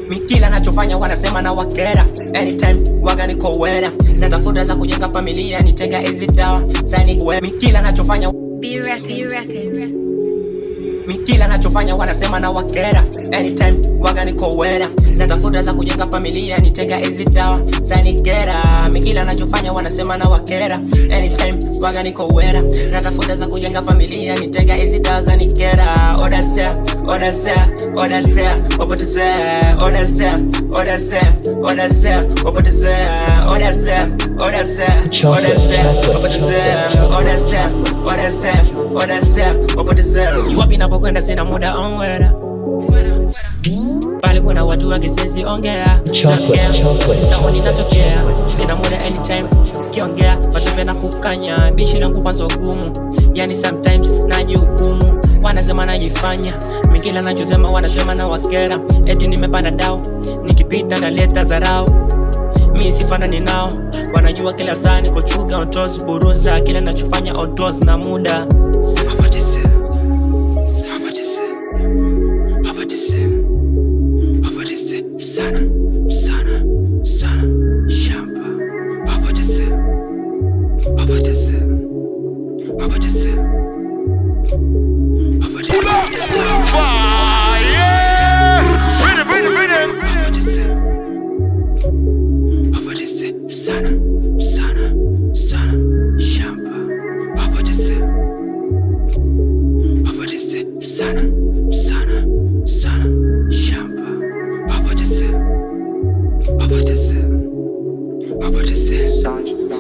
Mikila nachofanya wanasema na wakera. Anytime waga niko wera. Natafuta za kujenga familia nitega hizi dawa zani we. Mikila nachofanya Mikila nachofanya wanasema na wakera. Anytime waga niko wera. Natafuta za kujenga familia nitega hizi dawa zani gera. Mikila nachofanya wanasema na wakera. Anytime waga niko wera. Natafuta za kujenga familia nitega hizi dawa zani gera. Odasea, odasea, odasea, opotezea. Odasea, odasea, odasea, opotezea. Odasea, odasea, odasea, opotezea. Odasea, odasea, odasea, opotezea. Wapi napokwenda sina muda onwera. Pale kuna watu wa kisezi ongea. Sawa ninatokea. Sina muda anytime kiongea. Watu na kukanya. Bishi langu kwanza gumu. Yani sometimes najihukumu. Wanasema najifanya. Mikila nachosema wanasema na wakera. Eti nimepanda dao. Nikipita na leta zarao. Mi sifanani nao. Wanajua kila saa niko chuga on toes burusa. Kila nachofanya on toes na muda.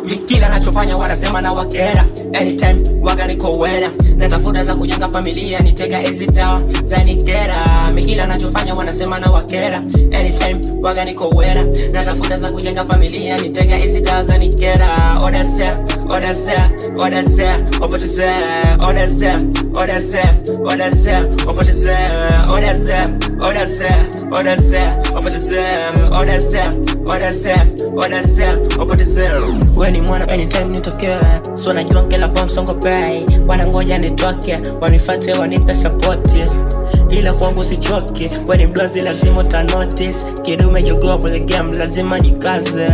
Mikila nachofanya wanasema na wakera. Anytime waga niko wera. Natafuta za kujenga familia nitega hizi dawa zani gera. Mikila nachofanya wanasema na wakera. Anytime waga niko wera. Natafuta za kujenga familia nitega hizi dawa zani gera. Odasea, odasea, odasea, opotezea. Odasea, odasea, odasea, opotezea. Odasea, odasea, odasea, opotezea. Odasea, odasea, odasea, opotezea. Weni mwana anytime nitokea. So najua kila bomb songo bay. Wanangoja nitoke. Wanifate wanipe support. Ila kwangu sichoke. Weni mdozi lazima uta notice. Kidume you go for the game lazima jikaze.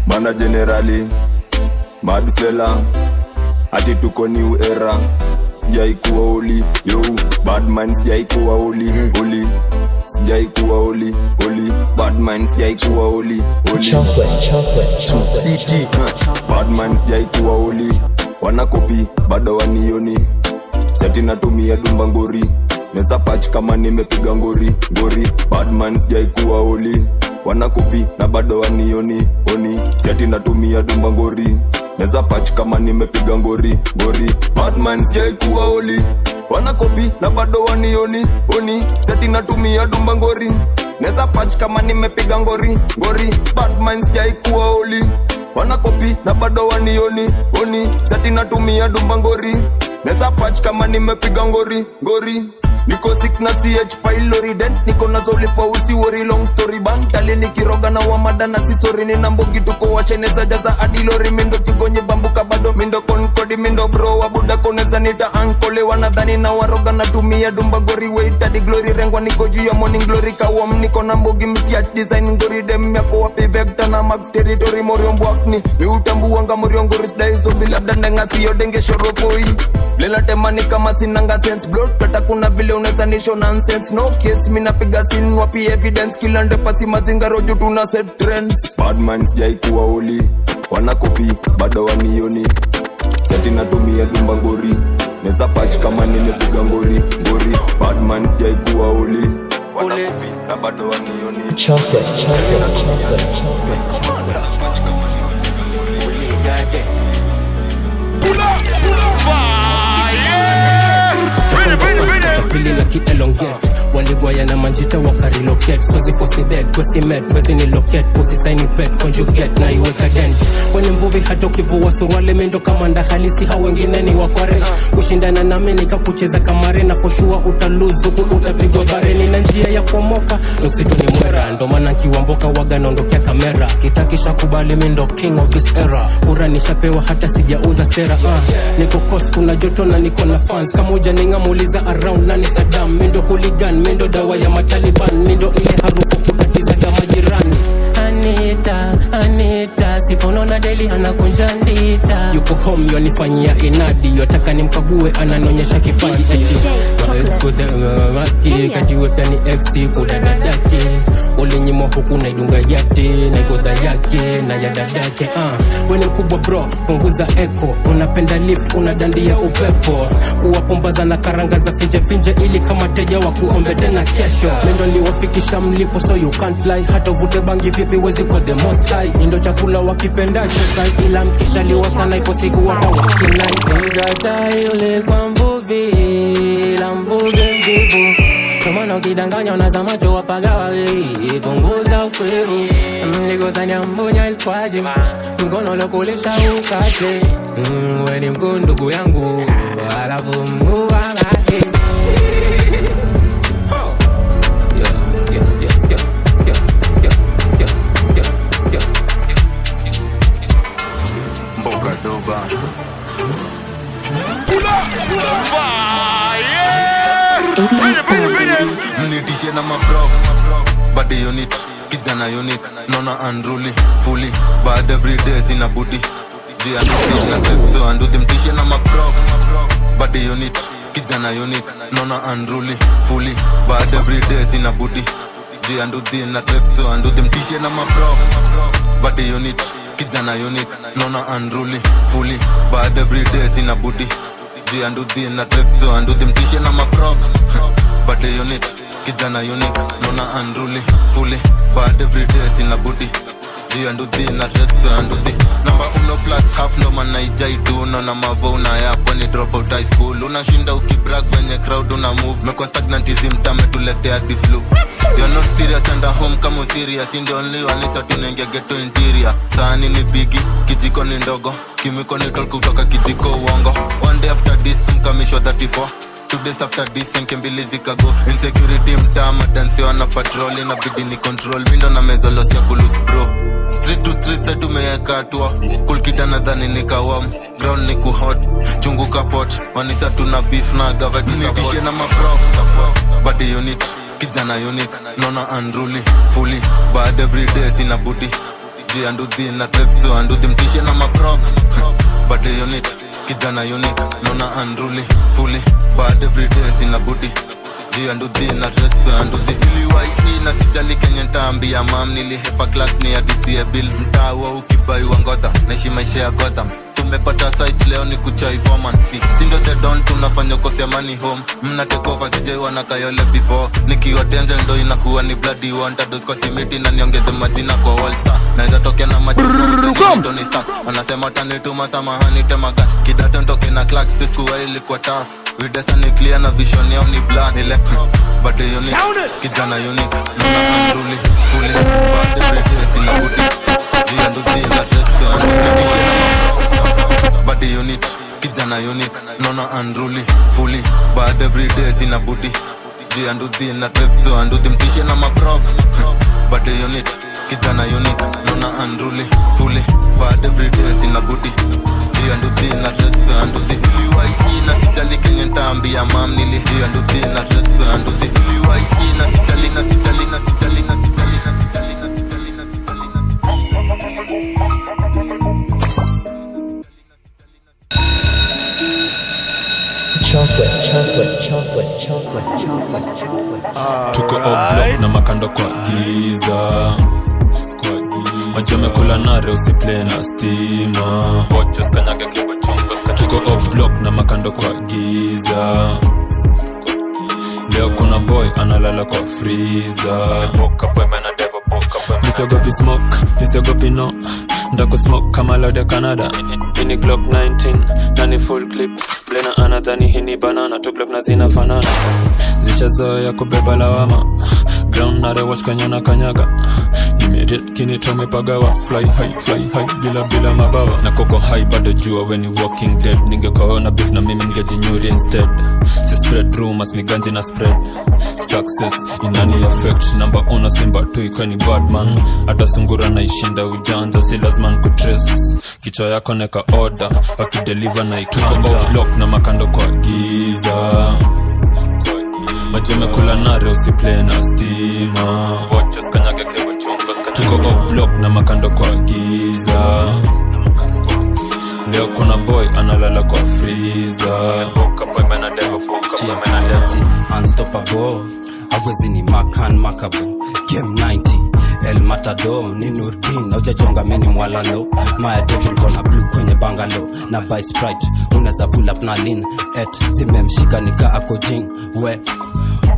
Mana generali mad fella ati tuko new era. Sijai kuwa oli yo bad man sijai kuwa oli oli. Sijai kuwa oli oli bad man sijai kuwa oli oli. Chocolate city bad man sijai kuwa oli. Wanakopi bado wanioni. Seti natumia dumba ngori. Neza patch kama nimepiga ngori ngori. Bad man sijai kuwa oli. Wanakopi na bado wanioni oni. Seti natumia dumba ngori. Neza patch kama nimepiga ngori ngori. Bad man sijai kuwa oli. Wanakopi na bado wanioni oni. Seti natumia dumba ngori. Neza patch kama nimepiga ngori ngori. Bad man sijai kuwa oli. Wanakopi na bado wanioni oni. Seti natumia dumba ngori. Neza patch kama nimepiga ngori ngori. Niko sick na CH pylori dent. Niko na zoli pa usi worry long story band. Tali nikiroga na wamada na sisori. Nina mbogi tuko wacheneza jaza adilori. Mindo kigonye bambuka bado mindo konkodi. Mindo bro wabuda koneza nita ankole. Wanadhani na waroga na tumia dumba gori. Wait adi glory rengwa niko juu ya morning glory. Kawam niko na mbogi mkiat design ngori. Dem yako wapi vector na mag territory morion buakni. Mi utambu wanga morion ngori sidai zobi. Labda ndenga siyo denge shorofoi. Lela temani kama sinanga sense blood. Kata kuna vile uneza nisho nonsense. No case mina piga sin wapi evidence. Kila nde pasi mazinga roju tuna set trends. Bad man sijai kuwa oli. Wanakopi bado wanioni. Seti natumia dumba ngori. Neza patch kama nimepiga ngori ngori. Bad man sijai kuwa oli. Wanakopi na bado wanioni. Chocolate. Neza patch kama nimepiga ngori. Pull up, fire! Chapili na ki-elongate waligwaya na manjita wakarelocate. Swazi force dead, kwesi med, kwesi ni locate. Pussy sign pet, conjugate na iweka dent. Weni mvuvi hata ukivua suruale mendo kamanda halisi hao wengine ni wakware. Kushindana nami nikakucheza kamare na foshua utaluzu utapigwa bare. Nina njia ya kuomoka, nuksitu ni mwera. Ndo maana nkiwamboka waga naondokea kamera. Kitakisha kubali mendo king of this era. Ura nishapewa hata sijauza sera. Niko kos kuna joto na niko na fans. Kamoja ningamuliza around nani Saddam. Mendo hooligan, mendo dawa ya mataliban. Mendo ile harufu kutatiza kama jirani. Anita, siponona deli anakunja ndita. Yuko home yonifanyia inadi. Yotaka nimkague ananonyesha kipaji eti kajiwe pia ni FC kudadadake. Ulinyimo huku na idunga yate na igodha yake na ya dadake. Weni mkubwa bro, punguza echo. Unapenda lift, unadandia upepo. Kuwapumbaza na karanga za finje ili kama teja wa kuombe tena kesho. Mendo niwafikisha mlipo so you can't lie. Hata uvute bangi vipi wezi kwa the most high. Indo chakula wakipenda chesai. Ila mkisha liwa sana ipo siku wata wakinai. Sigata yule kwa mvuvi, la mvuvi mvivu. Kumana ukidanganya unazamacho wapagawa wei. Punguza ukweru, mligosanya mbunya ilkwaji. Mkono lokulisha ukate. Weni mkuu ndugu yangu, alafu mkuu wa mahi. Mboka doba mnitishe na mabro body unit kijana unique nona unruly fully bad every day sina booty jia na testo and do them tishe na mabro body unit kijana unique nona unruly fully bad every day sina booty jia and do them na testo and do them tishe na mabro body unit kijana unique nona unruly fully bad every day sina booty jia and do them na testo and do them tishe na mabro body unit kijana unique nona unruly fully bad every day sina booty jia and do them na testo and do the number uno plus half no man naijai do nona mavona yapo ni drop out high school unashinda ukibrag venye crowd una move mekwa stagnantism tametuletea the flu. You're not serious and at home kama serious. In the only one is tunenge ghetto interior. Sahani ni bigi, kijiko ni ndogo. Kimiko ni tol kutoka kijiko uongo. One day after this mkamisho 34. 2 days after this nkembili zikago. Insecurity mtama dance wana patrol. Inabidi ni control window na mezolos ya kulus bro. Street to street sa tumeyeka atua. Cool kida nadhani nikawam. Ground ni kuhot, chungu kapot. Wanisa tuna beef na gaveti support. Nitishe na mapro body unit kijana unique nona unruly fully bad every day sina booty jia and do the na testo and do them tishe na mapro body unit kijana unique nona unruly fully bad every day sina booty jia and do the na testo and do the iliwai na sijali kenye ntaambia mam nilihepa class ni ya DCA bills mtawa ukibai wangoda naishi maisha ya Gotham. Tumepata site leo ni kuchai foreman. Sindo the don tunafanya kosi money home. Mna take over sijai wana kayole before. Nikiwa denzel ndo inakuwa ni bloody wanta. Dos kwa simiti na niongeze majina kwa all star. Naeza toke na majina Tony Stark. Wanasema tanituma samahani temaga. Kidato ntoke na Clark sikuwa ilikuwa tough. Videsa ni clear na vision yao ni blood. Ile body unique kijana unique nona unruly fully bad every day sina booty jia ndo tina resto and ukikishe na body unit kijana unique nona unruly fully bad every day sina booty jia ndo tina resto and ukimtishe na mabro body unit kijana unique nona unruly fully bad every day sina booty jia ndo tina resto and ukiliwai na sijali kenye ntaambia mam nilihia ndo tina resto and ukiliwai na sijali na sijali na sijali na sijali na sijali na sijali na tuko block na makando kwa giza majomekula nare usiplay na stima tuko block na makando kwa giza leo kuna boy analala kwa freezer Nisiogopi smoke, nisiogopi no. Ndako smoke kama Lode Canada. Hini Glock 19, nani full clip. Blena anadhani hini banana, tu Glock na zina fanana. Zishazoea kubeba lawama. Ground nare watch kanyana kanyaga. Nimerit kini tome pagawa. Fly high, bila mabawa. Na koko high bado jua when you walking dead. Ningekaona beef na mimi ningejinyuri instead. Si spread rumors, miganji na spread. Success inani affect. Number una simba tu ikweni badman. Hata sungura na ishinda ujanja. Si lazima kutrace. Kichwa yako neka order. Wakideliver na ikanja. Block na makando kwa giza. Majeme kula nare usiplay na stima. Watches kanyage kewa chungas. Tuko up block na makando kwa giza. Leo kuna boy analala kwa freezer. Boka boy mena devo, boka boy mena devo. Unstoppable, awezi ni makan makabo. Game 90, El Matador, ni Nurdin. Ujajonga mini mwalalo. Maya Devin kona blue kwenye bangalo. Na buy Sprite, uneza pull up na lean. Zimemshika nika ako jing. We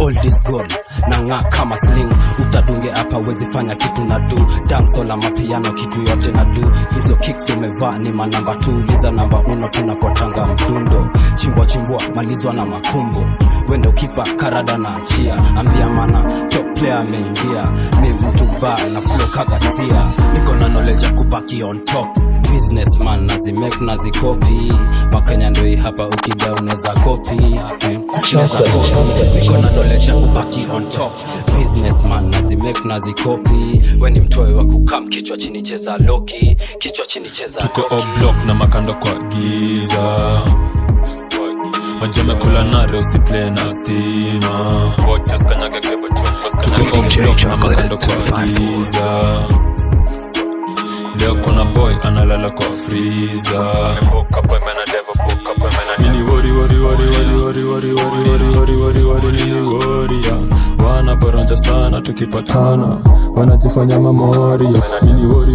all this gold, nanga kama sling. Utadunge hapa wezi fanya kitu na do. Dancehall ama piano kitu yote na do. Hizo kicks umevaa ni manamba 2. Liza namba 1 tunafuatanga mdundo. Chimbwa malizwa na makumbo. Wendo kipa karada na achia. Ambia mana top player ameingia. Mi mtu ba na flow kagasia. Niko na knowledge ya kubaki on top. Businessman nazimake nazikopi. Makenya ndoi hapa ukida uneza copy. Niko na knowledge ya kubaki on top. Businessman nazimake nazikopi. Weni mtoe wa kukam kichwa chini cheza Loki. Kichwa chini cheza Loki. Tuko up block na makando kwa giza. Majeme kula nare usiplay na stima. Watches kanyage kewa chungas. Tuko up block na makando kwa giza. Leo kuna boy analala kwa freezer. Boka boy mena devo, boka boy mena devo. Nini worry nini worry ya. Wana baranja sana tukipatana. Wanajifanya memoria. Nini worry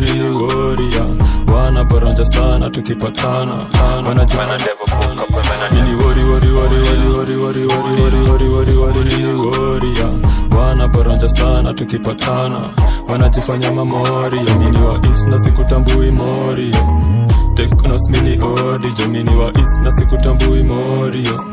nini worry ya. Wana baranja sana tukipatana. Wanajifanya devo, boka boy mena devo. Nini worry nini worry ya. Wana baranja sana tukipatana. Wanajifanya memoria. Mini wa is na sikutambui morio. Teknos mini odijo. Mini wa is na sikutambui morio.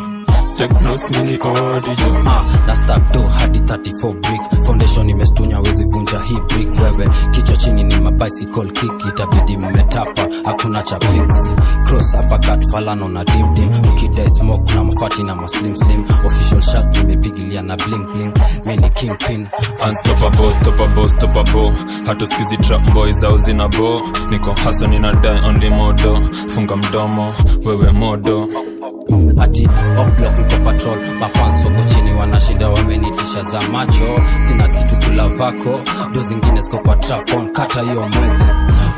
Teknos mini odijo. Na stack do hadi 34 brick. Foundation imestunya wezi vunja hii brick. Wewe kichwa chini ni mabicycle kick. Itabidi mmetapa hakuna cha fix. Cross uppercut falano na dim. Ukidai smoke na mafati na maslim. Official shot nimepigilia na bling. Mini kingpin. Unstoppable. Hatuskizi trap boys zao zina bo. Niko hustle nina die only modo. Funga mdomo wewe modo. Ati up block niko patrol. Mafans wako chini wanashinda wamenitisha za macho. Sina kitu kula vako. Do zingine siko kwa trap on kata hiyo mwezi.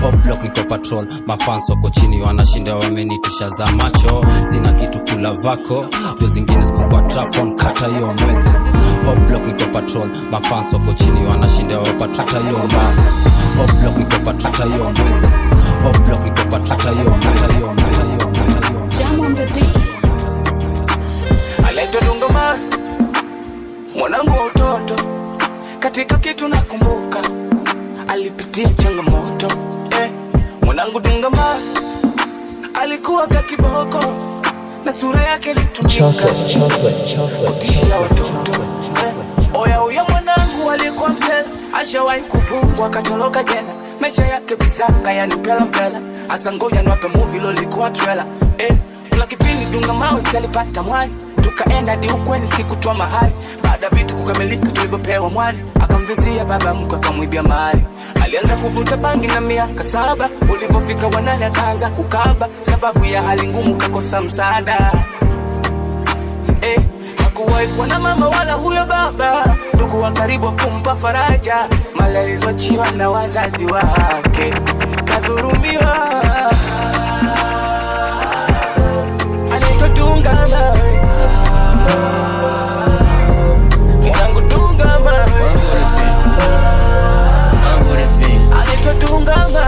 Up block niko patrol. Mafans wako chini wanashinda wamenitisha za macho. Sina kitu kula vako. Do zingine siko kwa trap on kata hiyo mwezi. Up block niko patrol. Mafans wako chini wanashinda wapata hiyo mwezi. Up block niko patrol hiyo mwezi. Up block niko patrol hiyo mwezi. Jam on the beat. Anaitwa Dungama, mwanangu wa utoto. Katika kitu nakumbuka alipitia changamoto. Mwanangu Dungama alikuwa kakiboko na sura yake ilitumika kutishia watoto. Oya mwanangu alikuwa mzee, ashawahi kufungwa katoroka jela. Maisha yake visanga yani mpela. Asa ngoja niwape movie lolikuwa trailer. Kuna kipindi Dungama alipata mwani. Tukaenda hadi ukweni sikutoa mahali. Baada vitu kukamilika tulivyopewa mwani. Akamvizia baba mkwe akamwibia mahali. Alianza kuvuta bangi na miaka 7. Ulipofika wanane akaanza kukaba. Sababu ya hali ngumu kakosa msaada. Hakuwahi kuwa na mama wala huyo baba. Ndugu wa karibu kumpa faraja. Mali alizoachiwa na wazazi wake kadhurumiwa. Anaitwa Dungama. Mwanangu Dungama. Anaitwa Dungama.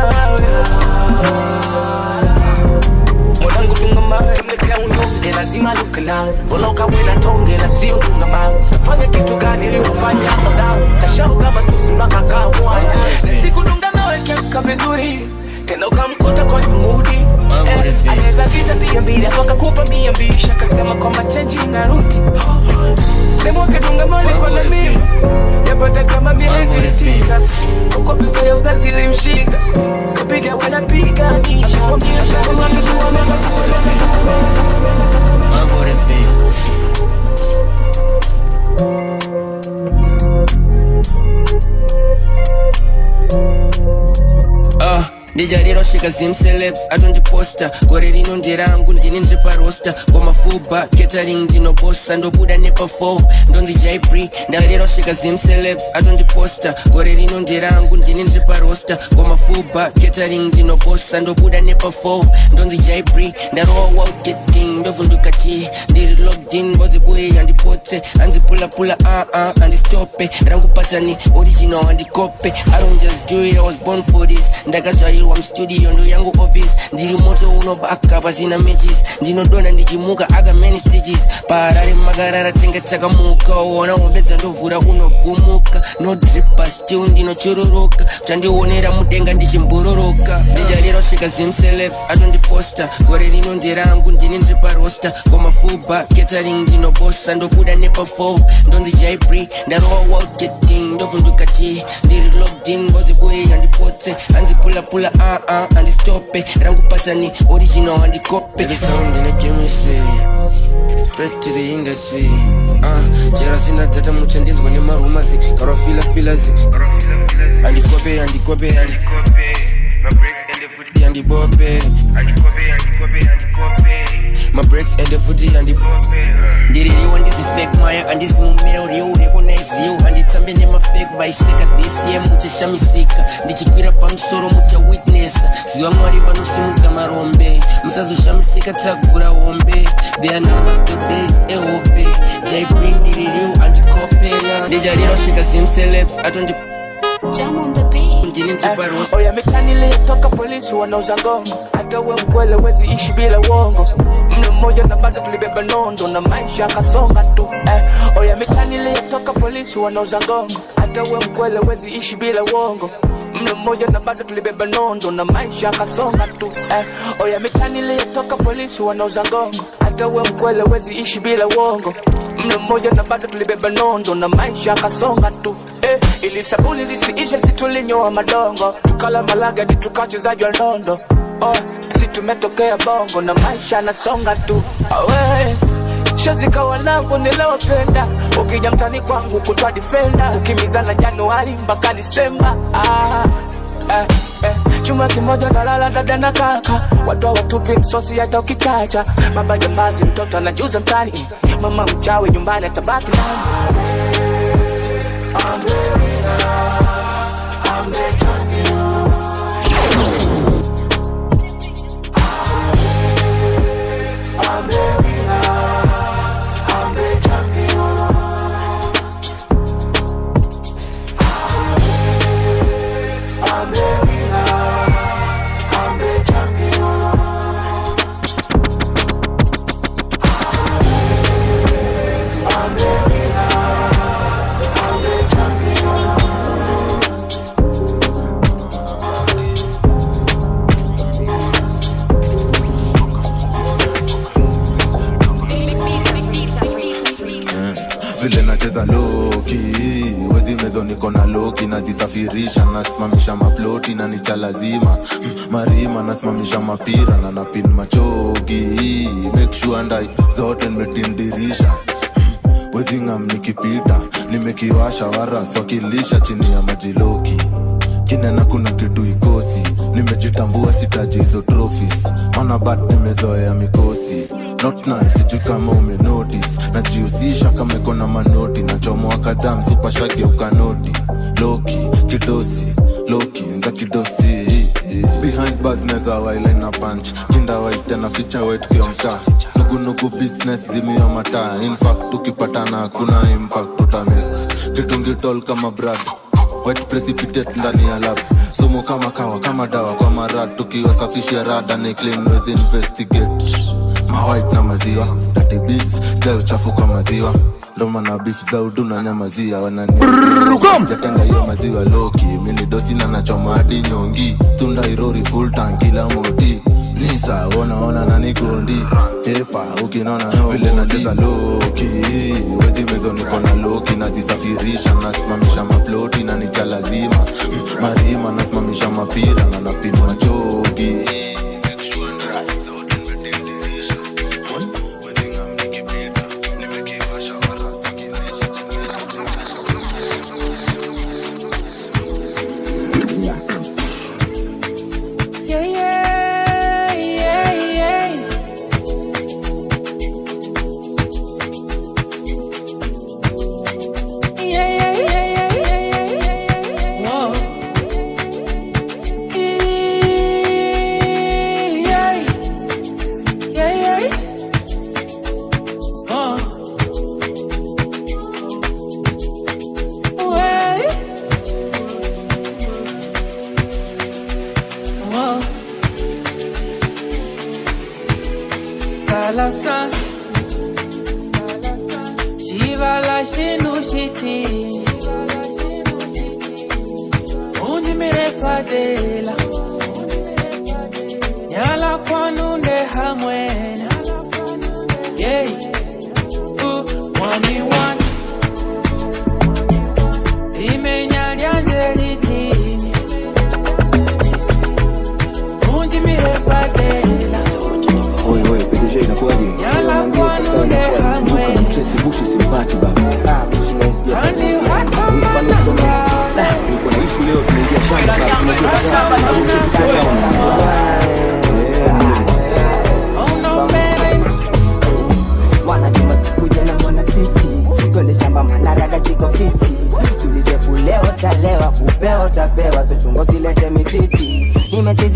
Mwanangu Dungama. Tumletea unyonge lazima lukala. Bola ukawela tonge na sio dungamani. Nafanya kitu gani ili ufanye hapo down? Kashau kama tusimaka kamwa. Siku dungamani kiamka vizuri tena ukamkuta kwa mudi. Anaweza giza pia mbili akakupa 200 shakasema kwa machenji inarudi. Demo kedungamani kwa na mimi yapata kama miezi 9. Uko pesa ya uzazi ilimshika kapiga wanapiga nisha Ndijariro shika zim celebs atondi poster gore rino ndirangu ndini ndripa roster kwa mafuba catering ndino bossa ndo buda nepa 4 ndonzi jaipri ndariro shika zim celebs atondi poster gore rino ndirangu ndini ndripa roster kwa mafuba catering ndino bossa ndo buda nepa 4 ndonzi jaipri ndaroa out getting ndovunduka chi ndiri logged in bozi boy andipote anzi pula andi stope rangu patani original andi kope I don't just do it, I was born for this ndakazvarirwa studio ndo yangu office ndiri moto unobaka pasina matches ndinodona ndichimuka aka many stages parare makarara tenga takamuka ona ombedza ndovhura unovhumuka no drip still ndinochororoka chandionera mudenga ndichimbororoka ndijariro shika zim celebs atondi poster gore rino ndirangu ndini ndripa roster kwa mafuba catering ndinobossa ndobuda nepa 4 ndonzi jaipri ndaroa out getting ndovunduka chi ndiri logged in bozi boy andipotse anzi pula andi stope rangu patani original andi kope the sound in the chemistry press to the industry jera sina data mucha ndinzwa ne marumazi karo filazi andi kope my breaks and the footy andi bope my breaks and the footy andi bope ndiri you ndisi fake maya andi simumeo rio recognize you andi tambe ne ma fake biseka this year mucha shamisika ndichikwira pamusoro mucha witness ziwa mwari vanosumudza marombe musazo shamisika takuvura hombe they are numbers to days ehope jai bring ndiri you andi kopera ndijariro shika sim celebs atondi Jam on the beat. Oya mitani toka polisi wanauza ngongo. Hata we mkwele wezi ishi bila uongo. Mlo mmoja na bado tulibeba nondo na maisha kasonga tu. Oya mitani toka polisi wanauza ngongo. Hata we mkwele wezi ishi bila uongo. Mlo mmoja na bado tulibeba nondo na maisha kasonga tu. Oya mitani toka polisi wanauza ngongo. Hata we mkwele wezi ishi bila uongo. Mlo mmoja na bado tulibeba nondo na maisha kasonga tu. Ili sabuni zisiisha situlinyoa madongo. Tukala malaga di tukachezaji wa nondo. Si tumetokea bongo na maisha nasonga tu. Shazika wanangu nilewapenda. Ukija mtani kwangu kutwa defender. Ukimizana Januari mpaka Disemba. Chuma kimoja na lala dada na kaka. Watu watupi msosi hata ukichacha. Baba jambazi mtoto anajuza mtani. Mama mchawi nyumbani atabaki nani. I'm the champion. I'm the winner. I'm the champion. I'm the winner. I'm the champion. I'm the winner. Vile nacheza loki wezi mezo niko na loki nazisafirisha nasimamisha maploti na nicha lazima marima nasimamisha mapira na napin machogi make sure ndai zote nimetindirisha wezi ngam nikipita nimekiwasha waras wakilisha chini ya majiloki kinena kuna kitu ikosi nimejitambua sitaji hizo trophies mana bad nimezoea mikosi not nice sijui kama umenotice najihusisha kama iko na manoti nachomoa kadhaa msipashage ukanoti loki kidosi loki nza kidosi behind bars neza waila ina punch kinda white tena feature white kio mtaa nugu business zimi ya mataa in fact tukipatana hakuna impact tutamake kitungitol kama brad white precipitate ndani ya lab sumu kama kawa kama dawa kwa marad tukiwasafishia rada ni clean wezi investigate ma white na maziwa ati beef sio uchafu kwa maziwa ndo maana beef za uduna nyamazia wanani jatenga hiyo maziwa loki mini dosi na nachoma hadi nyongi tunda irori full tank kila moti nisa ona nani gondi hepa ukinona vile nacheza loki wezi mezo niko na loki nazisafirisha nasimamisha maploti na nicha lazima marima nasimamisha mapira na napinwa chogi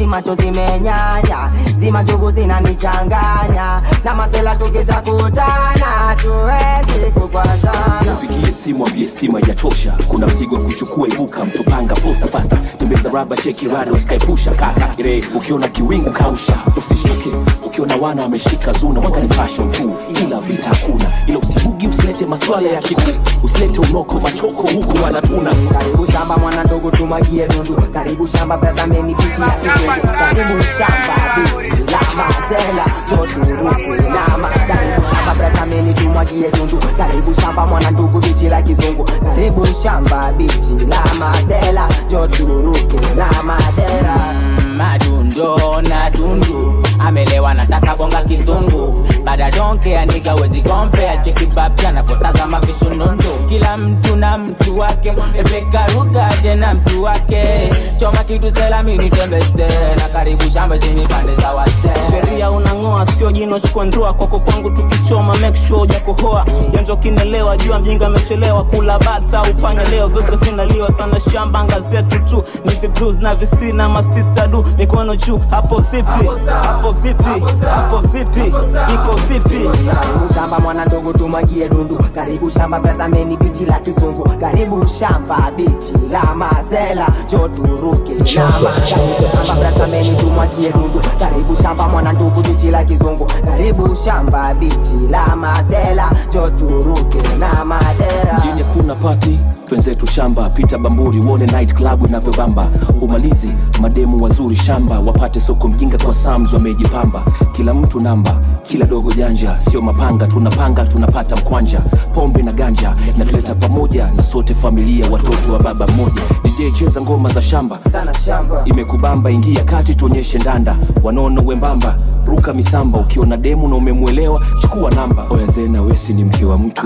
Macho zimenyanya, zima njugu zinanichanganya, na masela tukisha kutana, tuwezi kukwazana. Pigie simu ambie stima yatosha, kuna mzigo kuchukua ibuka, mtopanga posta fasta, tembeza raba sheki rado skaipusha kaka kire, ukiona kiwingu kausha, usishtuke, ukiona wana wameshika zuna, wanga ni fashion tu, ila vita hakuna, ila usibugi usilete maswala ya kiku, usilete unoko machoko huku wanatuna. Karibu shamba mwana ndogo tumagie nundu, karibu shamba pesa meni pichi ya kisungu, karibu shamba bichi, lama zela, jotu ruku, nama, karibu shamba pesa meni tumagie nundu, karibu shamba mwana ndogo bichi la kizungu, karibu shamba bichi, lama zela, jotu ruku, nama zela. Madundo na dundu amelewa nataka gonga kizungu bada donke anika wezi compare cheki babja na kutazama vishunundo kila mtu na mtu wake ebeka ruka je na mtu wake choma kitu selami nitembeze na karibu shamba zini pande za wase sheria unangoa sio jino chukua ndoa koko kwangu tukichoma make sure hujakohoa janjo kinelewa jua mjinga amechelewa kula bata upanya leo vyote vinaliwa sana shamba ngazetu tu ni the blues na visina ma sister do mikono juu hapo vipi hapo vipi hapo vipi iko vipi karibu shamba mwana ndogo tumagie dundu karibu shamba pesa meni bichi la kizungu karibu shamba bichi la mazela joturuke nama karibu shamba pesa meni tumagie dundu karibu shamba mwana ndogo bichi la kizungu karibu shamba bichi la mazela joturuke nama dera jini kuna party twenzetu shamba pita bamburi wone night club inavyobamba umalizi mademu wazuri shamba wapate soko mjinga kwa Sams wamejipamba kila mtu namba kila dogo janja sio mapanga tunapanga tunapata mkwanja pombe na ganja na tuleta pamoja na sote familia watoto wa baba mmoja DJ cheza ngoma za shamba sana shamba imekubamba ingia kati tuonyeshe ndanda wanono wembamba ruka misamba ukiona demu na umemuelewa chukua namba oya zena wesi ni mke wa mtu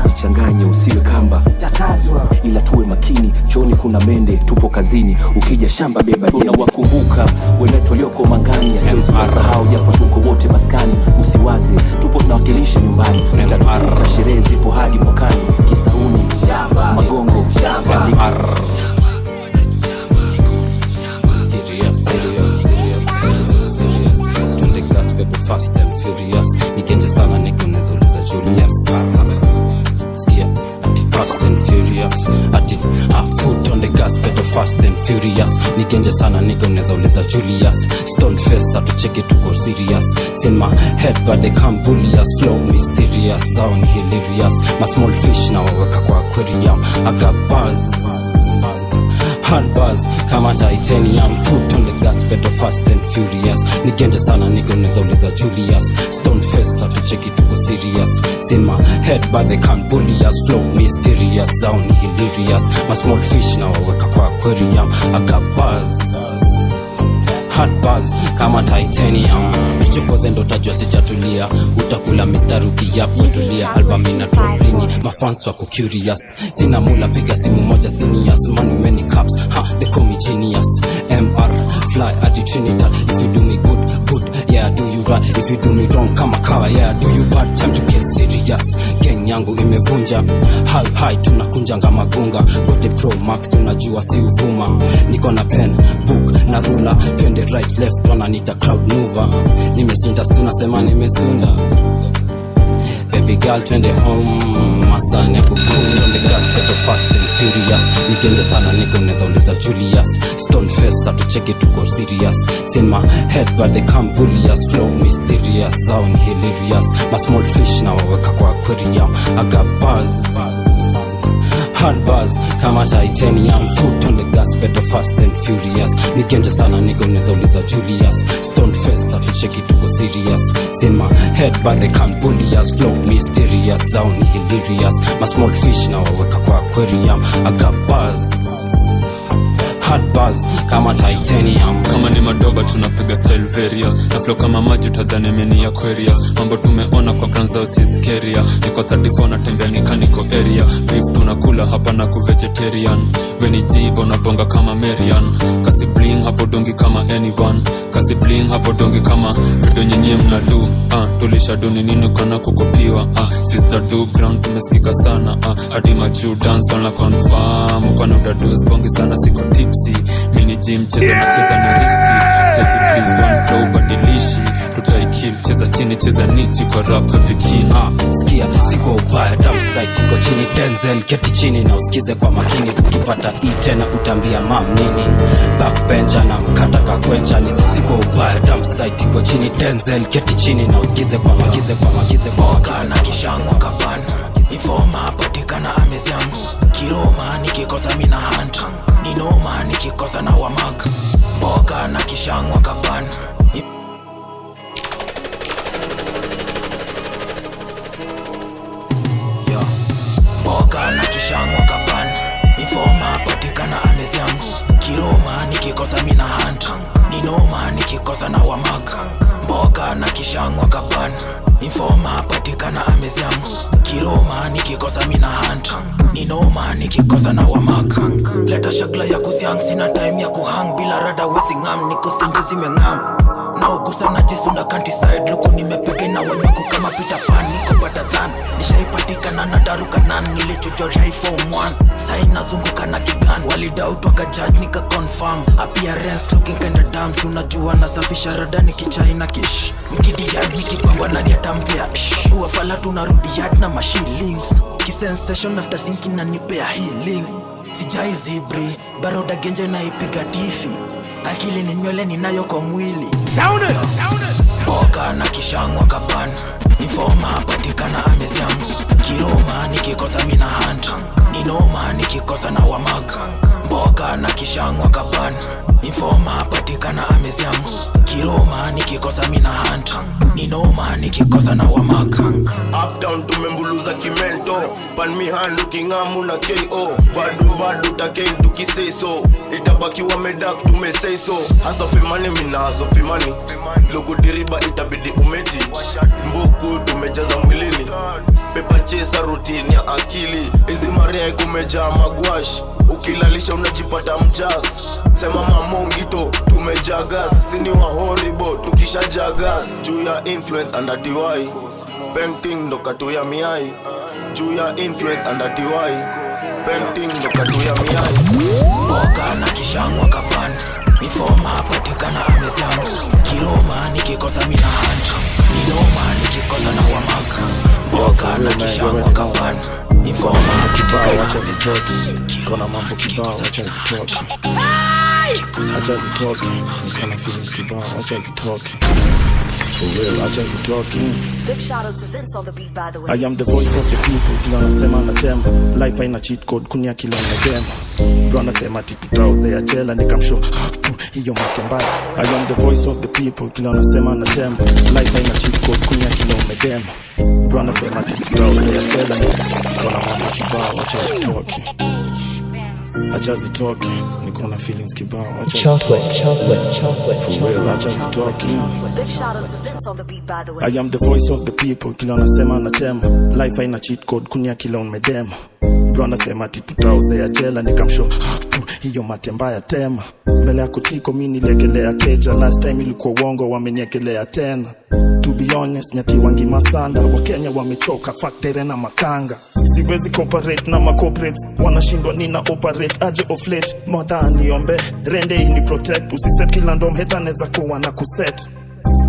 usichanganye usiwe kamba takazwa ila tuwe makini choni kuna mende tupo kazini ukija shamba beba jina wakumbuka wenetu walioko mangani hatuwezi kusahau japo tuko wote maskani usiwaze tupo tunawakilisha nyumbani tutafuta sherehe zipo hadi mwakani Kisauni shamba Magongo shamba Fast and furious nikenje sana nikunezoleza Julius skia ati fast and furious ati foot on the gas pedal fast and furious. Nigenje sana nigga unaweza uliza Julius. Stone face atucheki tuko serious. In my head but they can't bully us. Flow mysterious, sound hilarious. My small fish now waweka kwa aquarium. I got buzz, hard buzz kama titanium. Foot on the gas, pedal fast and furious. Nigenje sana nigga unaweza uliza Julius. Stone face atucheki tuko serious. In my head but they can't bully us. Flow mysterious, sound hilarious. My small fish now waweka kwa aquarium. I got buzz, hard buzz kama titanium. Nichokoze ndo tajua sijatulia. Utakula mistari ukiyapo tulia. Album ina drop lini, mafans wako curious. Sina mula piga simu moja seniors. Money many cups, they call me genius. MR, fly at the Trinidad. If you do me good, good, yeah do you right. If you do me wrong kama kawa, yeah do you bad. Time to get serious. Gang yangu imevunja. High tunakunjanga magunga. Gote Pro Max unajua si uvuma. Niko na pen, book na ruler. Twende right left wananita crowd mover. Nimesinda tunasema nimesunda. Baby girl twende home. Masani ya kukula on the gas, pedal fast and furious. Nigenje sana nigga unaweza uliza Julius. Stone face atucheki tuko serious. In my head but they can't bully us. Flow mysterious, sound hilarious. My small fish now waweka kwa aquarium. I got buzz, hard buzz kama titanium. Foot on the gas, pedal fast and furious. Nigenje sana nigga unaweza uliza Julius. Stone face atucheki tuko serious. In my head but they can't bully us. Flow mysterious, sound hilarious. My small fish now waweka kwa aquarium. I got buzz, hard buzz kama titanium. Kama ni madogo tunapiga style various. Na flow kama maji utadhani meni Aquarius. Mambo tumeona kwa ground zao si scaria. Niko 34 na tembea niko area. Beef tunakula hapa na ku-vegetarian. Weni jibo na bonga kama Marian. Kasi bling hapo dongi kama anyone. Kasi bling hapo dongi kama video nyenye mnadu. Tulisha duni nini kana kukopiwa. Sister do ground tumesikika sana. Adi maju dance on la confirm. Kwa nudadoos bongi sana siko tipsy. Mini gym cheza na cheza ni risky. Selfie please one flow badilishi. Tutaikill cheza chini cheza nichi kwa rap zote kina. Skia siko ubaya damn site iko chini. Denzel keti chini na usikize kwa makini. Ukipata tena utambia mam nini. Backbencher na mkata kakwencha. Ni siko ubaya damn site iko chini. Denzel keti chini na usikize kwa makize kwa makize kwa Boka na kishangwa kapana. Informa patikana ameziam. Kiroma nikikosa mina hunt. Ninoma nikikosa na wamag. Boka na kishangwa kapana. Boka na kishangwa kapana. Informa patikana ameziam. Kiroma nikikosa mina hunt. Ninoma nikikosa na wamag. Boka na kishangwa kapana. Informa patikana ameziam. Kiroma nikikosa mina hunt. Ninoma nikikosa na wamag. Leta shakla ya kusiang, sina time ya kuhang. Bila rada wesi ngam, niko stingi zimengam. Na ugusa na jisunda countryside. Luku nimepiga na wenyeku kama Peter Pan. Niko badathan, nishaipatikana na darukanan. Nilichujoria iPhone 1, sai nazunguka na kigan. Walidoubt waka judge nika confirm. Appearance looking kinda dumb. Unajua nasafisha rada nikichai na kish. Mkidi yard nikipangwa na diatampia. Uwafala tunarudi yard na machine links. Kisensation after sinking na nipea healing. Sijai zibri, baroda genje na ipiga tifi. Akili ni nywele ninayo kwa mwili. Sound it. Boka na kishangwa kapana. Informa patikana ameziam. Kiroma nikikosa mina hunt. Ninoma nikikosa na wamag. Boka na kishangwa kapana. Informa patikana ameziam. Kiroma nikikosa mina hunt. Ninoma nikikosa na wamag. Uptown tumembuluza kimento. Pan mi hand ukingamu na KO. Badu takeng tukiseso. Itabaki wamedak tumeseso. Hasofimani mina hasofimani. Logo diriba itabidi umeti. Mbuku tumejaza mwilini. Pepa chesa routine ya akili. Hizi maria kumejaa magwash. Ukilalisha unajipata mjas. Sema mamongito tumejagas. Sini wa horrible tukishajagas. Juu ya influence under TY. Painting ndo katu ya miai. Juu ya influence under TY. Painting ndo katu ya miai. Boka na kishangwa kapana. Informa patikana ameziam. Kiroma nikikosa mina hunt. Ninoma nikikosa na wamag. Boka na kishangwa kapana. Informa patikana ameziam. Kiroma nikikosa mina hunt. Acha zitoke, nikana feelings kibao. Acha zitoke, for real, acha zitoke. Big shout out to Vince on the beat, by the way. I am the voice of the people, kila nasema na tema. Life haina cheat code, kunia kila unadema. Bro nasema tutaozea jela, nikamshow tu hiyo matembaya. I am the voice of the people, kila nasema na tema. Life haina cheat code, kunia kila unadema. Bro nasema tutaozea jela, nikona mambo kibao. Acha zitoke, acha zitoke, nikona feelings kibao. Acha chocolate, for real, acha zitoke. Big shout out to Vince on the beat, by the way. I am the voice of the people, kila nasema na tema. Life haina cheat code, kunia kila unmedema. Bro nasema tutaozea jela, nikamshow tu hiyo matembaya tema. Mbele ya kutiko mimi nilegelea keja. Last time ilikuwa uongo, wameniekelea tena. To be honest, nyati wangi masanda. Wakenya wamechoka, factory na makanga. Siwezi cooperate na ma-corporates, wanashindwa nina operate. Aje of late, mother niombe rende ini protect. Usiset kila ndom heta neza kuwa na kuset.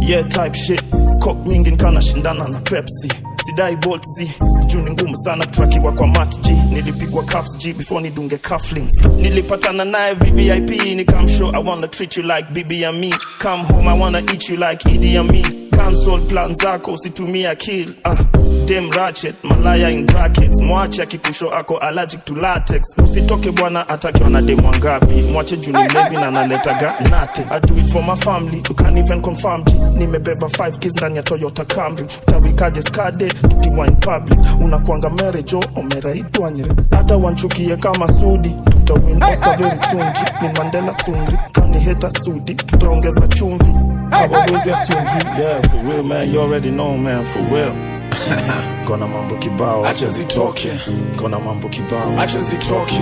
Yeah type shit, cock mingi nkana shindana na Pepsi. Sidai Bolt Z, juni ngumu sana trakiwa kwa Mat G. Nilipigwa cuffs G before nidunge cufflinks. Nilipatana nae VVIP, nikamshow I wanna treat you like Bibi and me. Come home I wanna eat you like Idi and me. Cancel plan zako usitumia kill. Dem ratchet, malaya in brackets. Mwache akikusho ako allergic to latex. Usitoke bwana atakiwa na dem wangapi. Mwache juni lazy na naletaga nothing. I do it for my family, you can't even confirm G. Nimebeba 5 kids ndani ya Toyota Camry. Tawikaje skade, tukiwa in public. Unakuanga merejo, omeraitwa nyere. Hata wanchukie kama Sudi, tutawin Oscar very soon G. Ni Mandela Sungri, kani heta Sudi. Tutaongeza chumvi, always assume he. Yeah, for real man, you already know man, for real. Kona mambo kibao, acha zitoke. Kona mambo kibao, acha zitoke.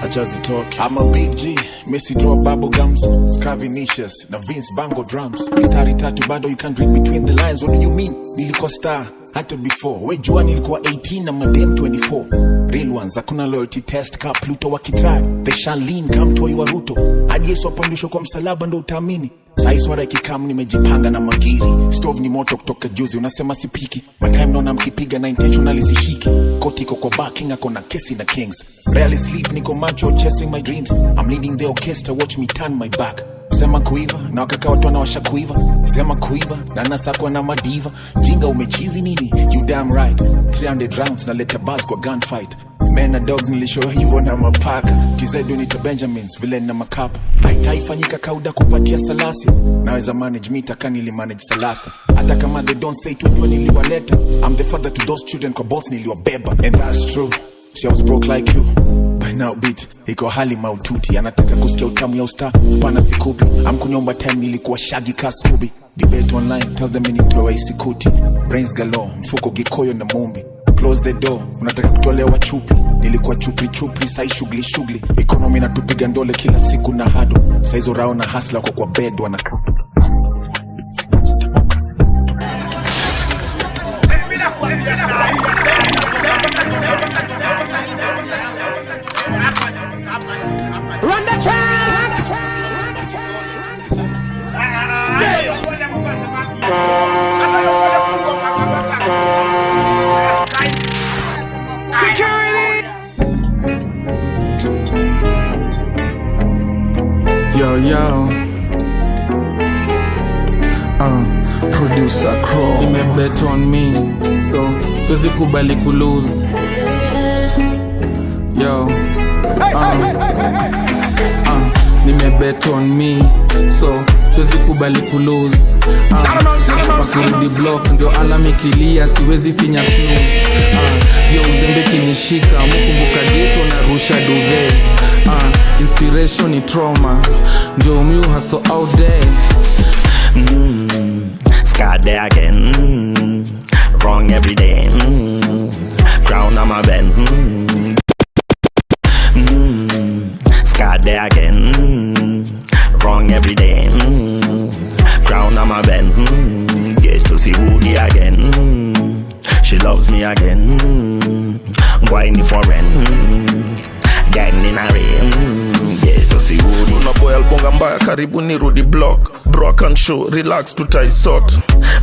Acha zitoke. I'm a big G, Messi draw bubble gums, Scavinicius, na Vince Bango drums. Mistari tatu bado you can't read between the lines. What do you mean? Nilikuwa star, hata before. We jua nilikuwa 18 na madem 24. Real ones, hakuna loyalty test ka Pluto wakitry. They shall lean, come to wa Ruto. Hadi Yesu apandishwa kwa msalaba ndo utaamini. Sai swara ikikam nimejipanga na magiri. Stove ni moto kutoka juzi, unasema sipiki. My time naona mkipiga na intentionally sishiki. Koti koko backing, ako na kesi na kings. Rarely sleep, niko macho chasing my dreams. I'm leading the orchestra, watch me turn my back. Sema kuiva, na wakaka watu wanawasha kuiva. Sema kuiva, na nasakwa na madiva. Jinga umechizi nini? You damn right. 300 rounds na leta buzz kwa gunfight. Men na dogs nilishow hivyo na mapaka. Tizedu nita Benjamins, villain na makapa. Haitaifanyika kauda kupatia salasi. Naweza manage mita kanili manage salasa. Hata kama they don't say tuwejua niliwaleta. I'm the father to those children kwa both niliwabeba. And that's true, see I was broke like you. By now beat, iko hali maututi. Anataka kusikia utamu ya usta, pana sikupi. Amkunyomba time nilikuwa shaggy ka Scooby. Debate online, tell them initoa isikuti. Brains galore, mfuko gikoyo na mumbi. Close the door, unataka kutolewa chupi. Nilikuwa chupri, sai shughuli. Economy natupiga ndole kila siku na hado. Saizo rao na hustler kwa bed wana. Run the track! Security! Yo. Producer Crow. Nimebet on me, so siwezi kubali kulose. Yo. Nimebet on me, so siwezi kubali kulose. Nakupa kurudi block, ndio alamikilia, siwezi finya snooze. Yo uzembe kinishika, mukumbuka ghetto na rusha duve. Inspiration ni trauma, ndio miu hustle out there. Scarred there again, wrong every day. Crown on my Benz. Scarred there again, wrong every day. Crown on my Benz. Get to see Woody again. She loves me again. Whiny for rent. Getting in a rain. Get to siudi. Unaboy albonga mbaya karibu ni rudi block. Bro can show, relax tutaisort.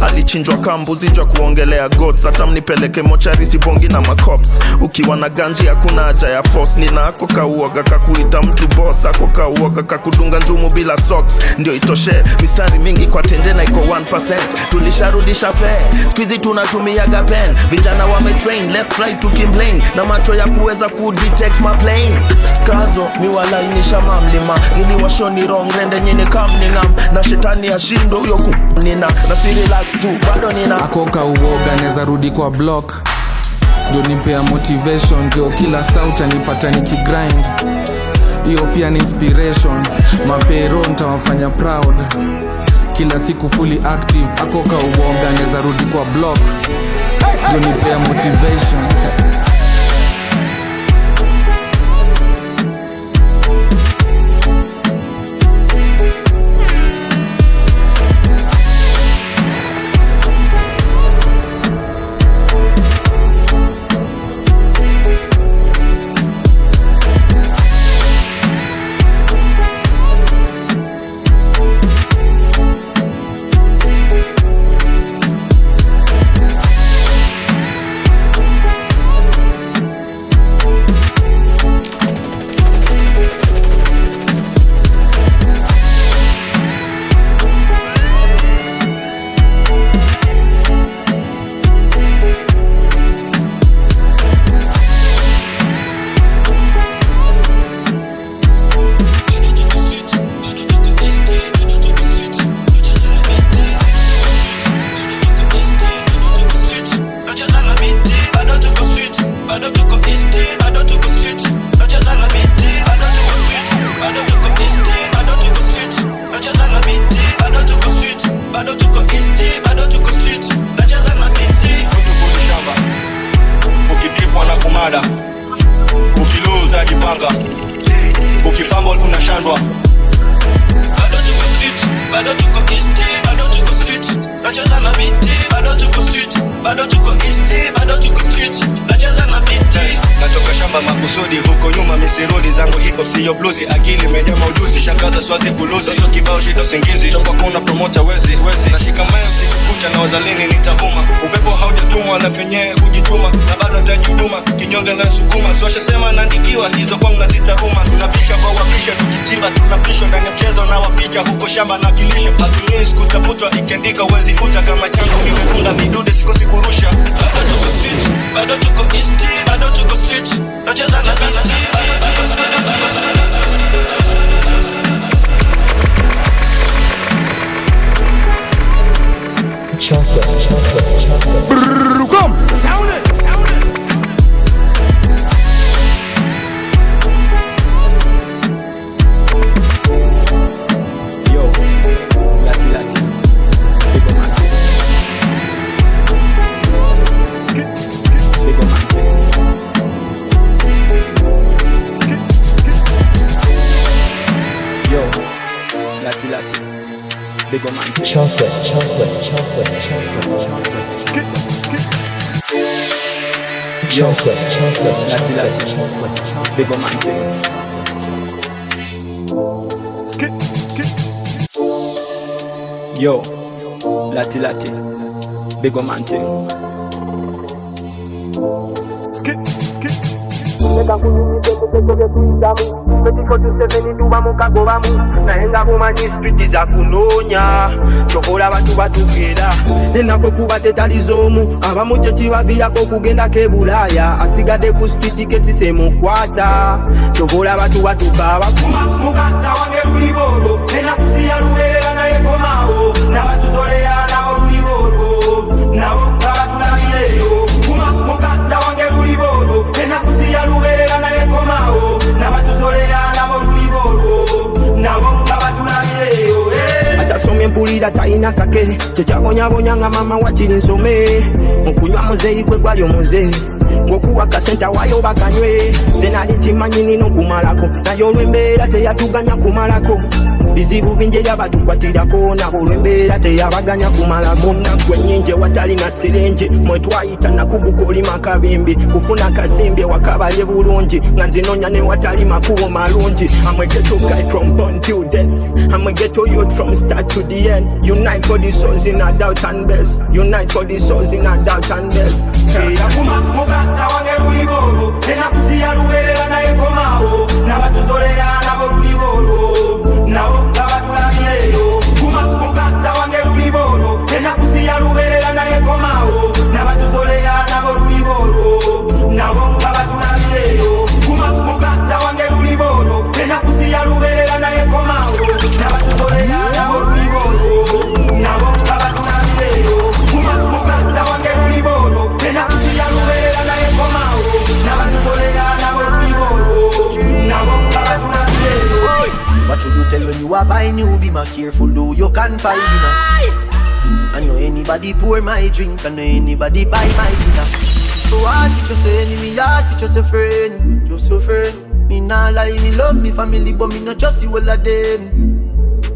Alichinjwa kambuzi jwa kuongelea gods. Hata mnipeleke mochari sibongi na makops. Ukiwa na ganji hakuna haja ya force. Nina ako kauoga kakuita mtu boss. Ako kauoga kakudunga njumu bila socks. Ndio itoshe, mistari mingi kwa tenje na iko 1%. Tulisharudisha fare, squeezy tunatumiaga pen. Vijana wametrain, left right tukimplain. Na macho ya kuweza kudetect my plane. Skazo, miwala inisha mamlima. Niliwashoni wrong, rende nyini kamningam. Na shetani ya shindo uyo kunina. Na si relax tu, bado nina akoka uoga neza rudi kwa block. Ndio nipea motivation, ndio kila sauti anipata nikigrind. Iyo fia ni inspiration, mapero nitawafanya proud. Kila siku fully active, akoka uoga neza rudi kwa block. Ndio nipea motivation. Ukilose tajipanga, ukifumble unashandwa. Bado tuko street, bado tuko east, bado tuko street. Nacheza na beat, bado tuko street, bado tuko east, bado tuko street. Nacheza na beat. Natoka shamba makusudi, huko nyuma misirudi zangu hip hop siyo blues. Akili imejaa maujuzi, shakaza swazi kuluza. Hiyo kibao shida usingizi, toka kuna promoter wezi. Nashika mayo siku kucha na wazalini nitavuma. Upepo haujatumwa wala fenyewe kujituma. Na bado nitajiduma, kinyonge na sukuma. Swasha sema naandikiwa, hizo kwangu nazitaruma. Tunapisha kwa wapisha, tukitimba tunapisha. Ndani ya mchezo na waficha, huko shamba na kilisha. Hatunis kutafutwa, ikiandika wezi futa. Kama changu nimefunga vidude sikosi kurusha. Bado tuko street, bado tuko east, bado tuko street. Nacheza na zana, bado tuko street, bado tuko street. Chocolate. Brrr, come! Sound it! Sound it! Yo, lati lati. Big man. Big man. Yo, lati lati. Big man. Chocolate, chocolate, chocolate, chocolate. Chocolate, chocolate, lati lati. chocolate. Big man. Yo, lati lati. Big man. Nenda kunitete kuidamu Metiko tuseveni nduba mukago bamu Naenga kumanyi street za kunonya Chokola batu batukera Nenako kuba tetalizomu Abamu chechi bavirako kugenda kebulaya Asigade ku street kesise mukwata Chokola batu batukaba Kuma mukata wange ruliboro Nena kusiya rubelela na yekomao Na batu zolea na ruliboro Na ukaba tulamileyo Kuma mukata wange ruliboro Nena kusiya rubelela na yekomao Na batu zolea na ruliboro Na ukaba tulamileyo Atasome mpulira taina kake Chechabonya bonyanga mama wachiri nsome Mukunywa muzeyi kwe kwali omuze ngokuwa kasenta wayo bakanywe zenalikimanyi no kumalako nayo lwembeera teyatuganya kumalako bizibu bingi byabatukwatirirako nabo lwembeera teyabaganya kumala munnaggwe nnyingi watali na siringi mwetwayita nakugukoli makabimbi kufuna kasimbi wakabalye bulungi nga zinonya ne watali makubo malungi I'm a ghetto guy from born till death I'm a ghetto youth from start to the end unite for the souls in a doubt and best unite for the souls in a doubt and best Akuma muganda wange lulibolo enakusiya luberera naye komawo nabatuzolera nabo lulibolo nabo ngabatulabireyo kuma muganda wange lulibolo enakusiya luberera naye komawo nabatuzolera nabo lulibolo nabo ngabatulabireyo kuma muganda wange lulibolo enakusiya luberera naye komawo nabatuzolera nabo lulibolo nabo ngabatulabireyo kuma muganda wange lulibolo enakusiya luberera naye komawo nabatuzolera nabo lulibolo nabo ngabatulabireyo. What should you tell when you are buying you? Be more careful, though you can find dinner. I know anybody pour my drink, I know anybody buy my dinner. So hard to just say enemy, hard to just a friend, just a friend. Me nah lie, me love me family, but me not just see all of them.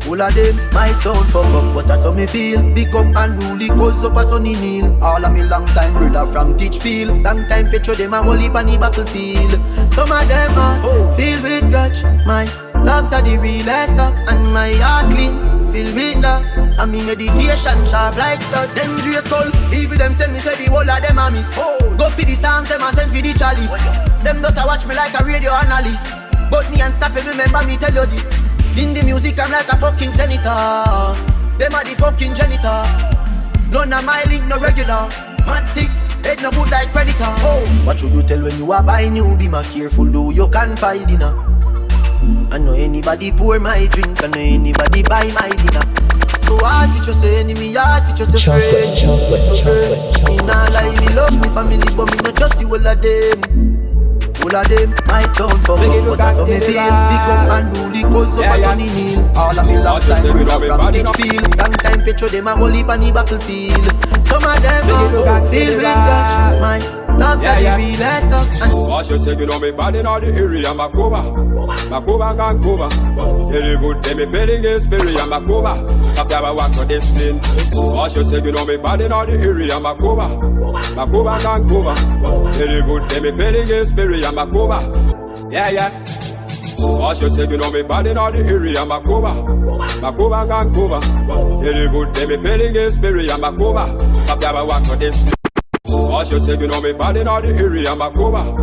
All of them might sound fuck up, but that's how me feel. Big up and rule, cause up a sunny kneel. All of me long time brother from Teachfield. Long time petro them a whole heap on the battlefield. Some of them are filled with grudge. My dogs are the realest dogs, and my heart clean, filled with love. And me medication sharp like studs. Dangerous skull, even them send me say the whole of them a miss. Go for the psalms, them a send for the chalice. Them just a watch me like a radio analyst. But me unstoppable, remember me tell you this. In the music I'm like a fucking senator. Them are the fucking janitor. None of my link no regular. Man sick, head no good like predator. What should you tell when you are buying you? Be more careful, though you can find dinner. I know anybody pour my drink, I know anybody buy my dinner. So hard for just a enemy, hard for just a friend. Chocolate. Me nah lie, me love me family, but me not just see all of them. All of them might sound fuck up, but that's how me feel. Big up and rule the cause of a sunny kneel. All of me long time brother from Teachfield. Long time petro them a whole heap on the battlefield. Some of them are filled with grudge. My dogs are the realest dogs. What you say, you know me bad in all the area. Makoba and Koba. Tell you good, they me feeling is spirit. Makoba, after I walk for this thing. What you say, you know me bad in all the area. Makoba and Koba. Tell you good, they me feeling is spirit. Makoba, yeah. What you say, you know me bad in all the area. Makoba and Koba. Tell you good, they me feeling is spirit. Makoba, after I walk for this thing. What you say, you know me bad in all the area. Makoba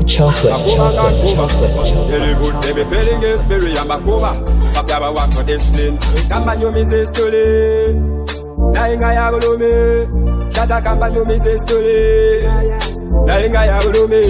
Tell you good, they be feeling is spirit. Makoba after I walk for this thing. Kambanyo mi zestole na inga ya bulume. Shata kambanyo mi zestole na inga ya bulume.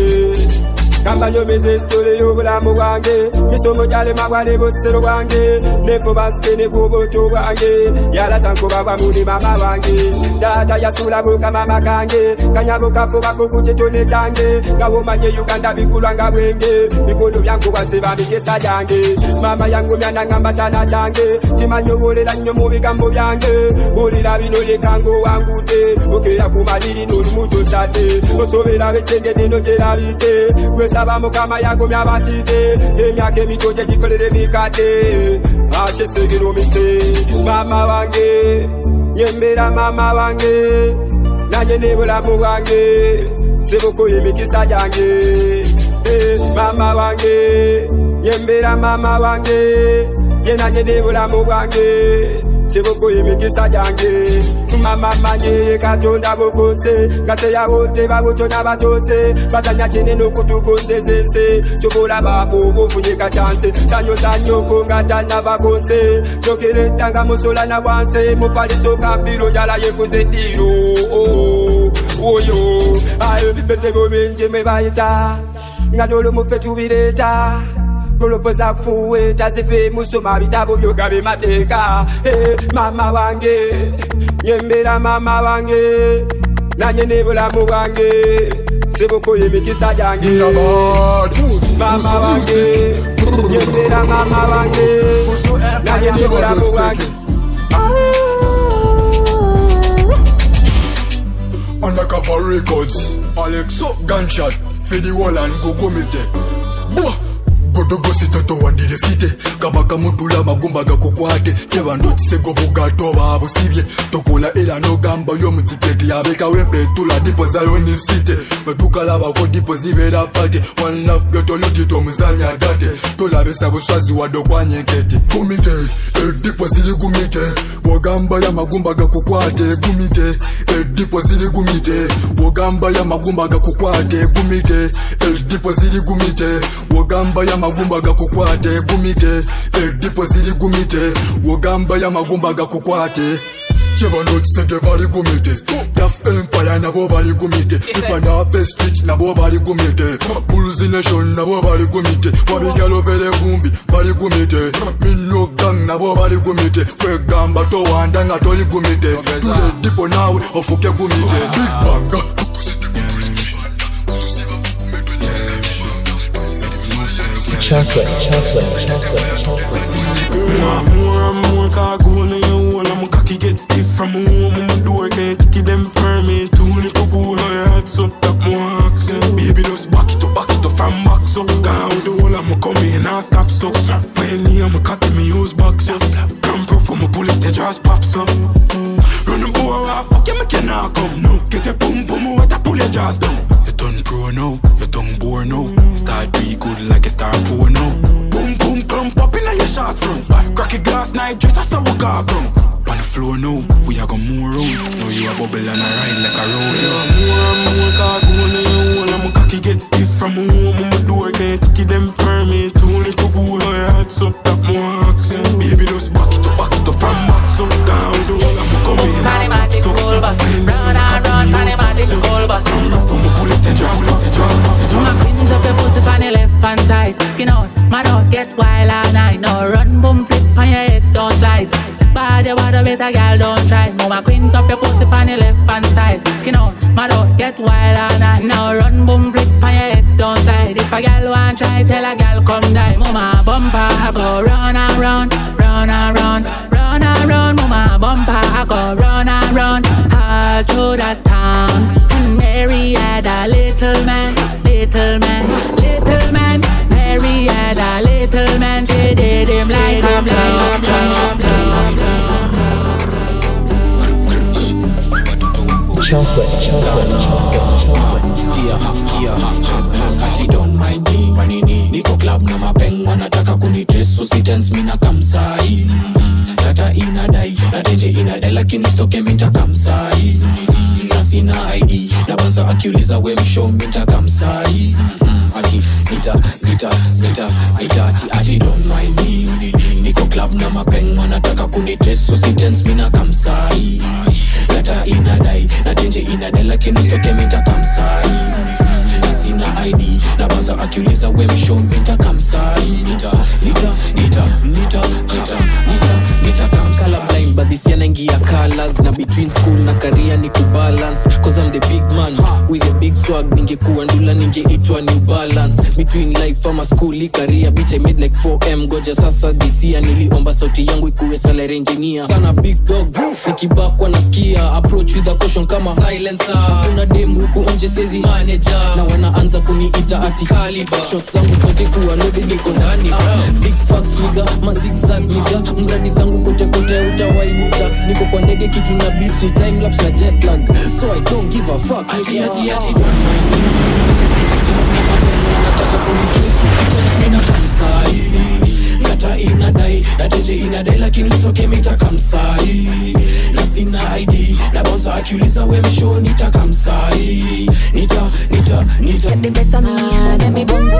Kambanyo mi zestole yobulamu bwange. Misomo jale magwale bosero bwange. Nefo baske ne kuboto bwange. Yala sankuba bamuni mama wange. Data yasula buka mama kange. Kanyabo kafu bako kuchitone change. Gawo manye Uganda bikulanga bwenge. Bikono byangu baseba bigesa jange. Mama yangu myana ngamba chana change. Chimanyo wolela nnyo mu bigambo byange. Ulira bino yekango wangute. Okera kumaliri n'olumuto sate. Osobera bechenge dino gerabite. Saba mukama yangu myabatite. Emyaka emitoje gikolere mikate. Ashe segiro mise. Mama wange nyembera mama wange. Nanye nebulamu wange. Seboko yemikisa jange. Mama wange nyembera mama wange. Yenanye nebulamu wange. Seboko yemikisa jange. Mama manye katonda bokose. Kase ya wote babutona batose. Batanya chene no kutugonde zense. Chokola babo bofunyeka chance. Tanyo konga tana bakonse. Chokere tanga musola na wanse. Mufali soka biro nyala yekuze diro. Oyo ayo bese bomenje mebayita. Ngadolo mufetu bireta. Kolopoza kufuwe tazife musoma bitabo byogabe mateka. Mama wange nyembera mama wange. Nanye nebulamu wange. Seboko yemikisa jange. Mama wange nyembera mama wange. Nanye nebulamu wange. Undercover Records, Alex Gunshot. for the wall and go meet it. Boah. Godogo sitoto wandire site kabaka mutula magumba gakukwate kyebando kisego bugato babusibye tokola era no gamba yo mutiketi yabeka wempetula dipo zayo ni site batukala bako dipo zibera pate one love geto yotito muzanya date tolabesa buswazi wadokwanyekete kumite dipo zili gumite wogamba ya magumba gakukwate kumite dipo zili gumite wogamba ya magumba gakukwate kumite dipo zili gumite wogamba ya magumba gakukwate kumite dipo zili gumite wogamba ya magumba gakukwate Chevano tsege bali gumite Daf Empire nabo bali gumite Ipana Best Stitch nabo bali gumite Bulls Nation nabo bali gumite Wabigalo vele vumbi bali gumite Minno Gang nabo bali gumite Kwegamba to wanda nga toli gumite Tule dipo nawe ofuke gumite Big Banga Chocolate. More and more car go in your hole and my cocky get stiff from home. My door can't take them firm. Too little boy, I had so that more action. Baby, just back it up from back so. Gone with the hole and my come in and stop so. Mainly I'm a cocky me use back so. Come pro for my bullet, they just pops up. Run the boy off, fuck you, me cannot come. No, get a boom boom, what I pull your jaws down. You turn pro now, you tongue bore now. Start be good like a star poor now. Boom boom, clump up in your shots front. Cracky glass night dress, that's how we got from. On the floor now, we are gonna move around. Now you a bubble and a ride like a rodeo. More and more car go in your hole and my cocky get stiff from home. My door can't take them firm. Too little boy, I had so that more action. Baby, just back it up from back so. Down with the hole and my come in and stop so. School bus, run and run, Panamatic school bus. From my bullet, they drop. My queens up your pussy on the left hand side. Skin out, my dog get wild all night. Now run, boom, flip on your head, don't slide. Body water, better girl, don't try. Mama queen up your pussy on the left hand side. Skin out, my dog get wild all night. Now run, boom, flip on your head, don't slide. If a girl want try, tell a girl come die. Mama bumper, I go round and round, round and round, round and round. Mama bumper, I go round and round, all through the town. And Mary had a little man, little man, little man. Mary had a little man, she did him like a Chocolate. Ati don't mind me, manini niko club na mapeng wanataka kunidress so sitens mina kamsai. Data inadai, na tenje inadai lakini stoke minta kamsai. Na sina ID, na banza akiuliza we mshow minta kamsai. Ati ati don't mind me, niko club na mapeng wanataka kunidress so sitens mina kamsai. Data inadai, na tenje inadai lakini stoke minta kamsai. Na sina ID, na banza akiuliza we mshow minta kamsai. Nita kamsai. Colorblind but this year naingia colors. Na between school na career ni kubalance. Cause I'm the big man with a big swag. Ningekuwa ndula ningeitwa New Balance. Between life ama school career bitch I made like 4M. Goja sasa this year niliomba sauti yangu ikuwe salary engineer. Sana big dog nikibakwa nasikia. Approach with a caution kama silencer. Kuna dem huku onje sezi manager. Na wanaanza kuniita ati caliber. Shots zangu sote kuwa loaded niko ndani. Big facts nigga, ma zigzag nigga. Mradi zangu kote utawaibuta. Niko kwa ndege kitu na beat ni time lapse na jet lag. So I don't give a fuck. Ati don't mind me. Nataka kunidress mina kamsai. Data inadai, na tenje inadai lakini usoke minta kamsai. Na sina ID, na bouncer akiuliza we mshow nita kamsai. Nita Get the best of me and let me bounce.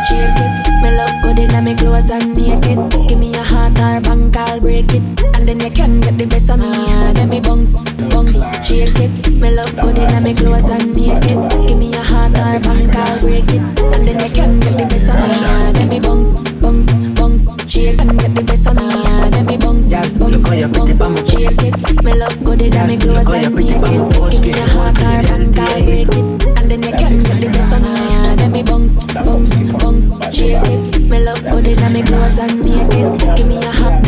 Shake it, me love good in me clothes and naked. Give me a heart or bank, I'll break it. And then you can get the best of me and let me bounce. Shake it, me love good in me clothes and naked. Give me a heart or bank, I'll break it. And then you can get the best of me and let me bounce. Shake and get the best of me and let me bounce. Shake it, me love good in me clothes and naked. Give me a heart or bank, I'll break it. And then you can get the best of me and let me bounce. Shake it, me love good in me clothes and naked. Give me a hot.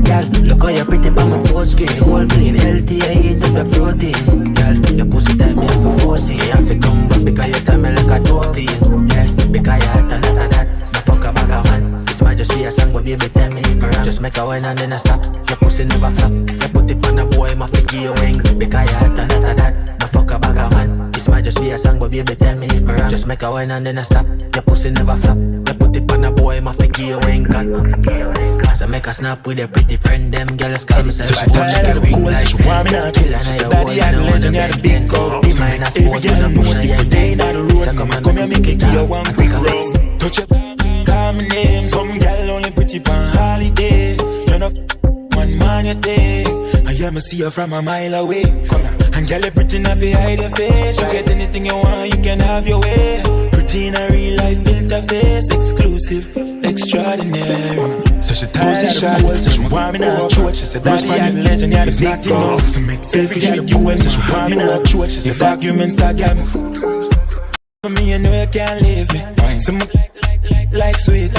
Girl, look how you're pretty by my phone screen. Whole clean, healthy, I eat up the protein. Girl, your pussy time me have a force baby, tell me if me wrong. Just make a wine and then I stop. Your pussy never flop. You put it on a boy, my figure you wing. Because you hot and hot and that. No fuck a bag of man. This might just be a song, but baby, tell me if me wrong. Just make a wine and then I stop. Your pussy never flop. You put it on a boy, my figure you wing. So make a snap with your pretty friend. Them girls call me so she tired of the cool, so she want me not kill. She said daddy had a legend, had a big goal. So make every girl know what the day not the road. Come here, make it give you one quick roll. Touch up, call my name. Some girl only pretty on holiday. Turn up, one man you take. I am see her from a mile away. And girl, you pretty enough to hide your face. You get anything you want, you can have your way. Pretty in a real life, filter face. Exclusive, extraordinary. So she tired of the cool, so she want me not short. She said daddy had a legend, yeah, it's not enough. So make every girl you win, so she want me not short. She said documents that got me. For me, you know you can't leave me. Someone like sweet.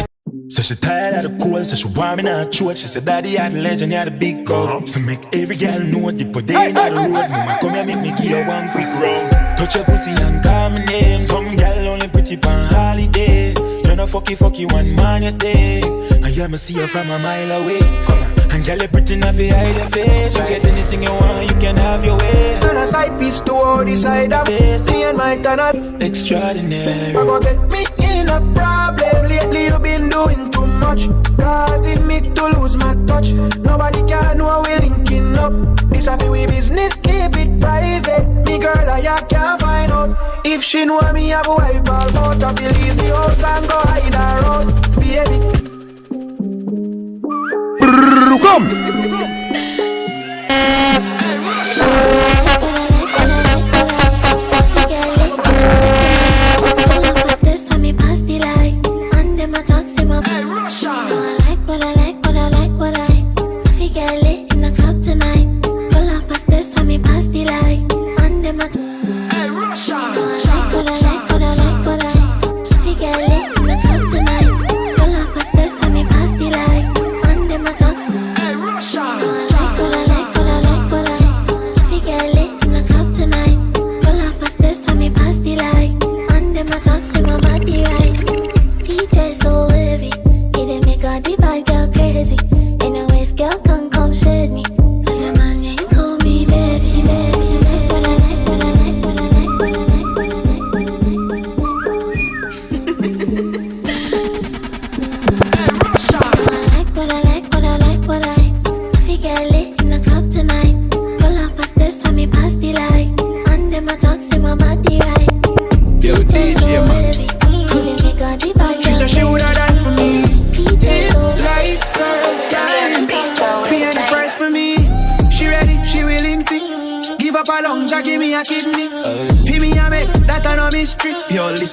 So she tired of the cool, so she want me not short. She said daddy had a legend, yeah, the big goal. So make every girl know the put day in the road. Mama come here, make me give you one quick roll. Touch your pussy and call my name. Some girl only pretty on holiday. You know fucky one man you take. I am see her from a mile away. Come on. And girl, you pretty enough to hide your face. You get anything you want, you can have your way. Turn a side piece to all the side of face. Me and my turn up extraordinary. I go get me in a problem. Lately you been doing too much, causing me to lose my touch. Nobody can know we linking up. This a we business, keep it private. Me girl, I can't find out. If she know me have a wife, I'll out of you leave the house and go hide her out. Baby, come.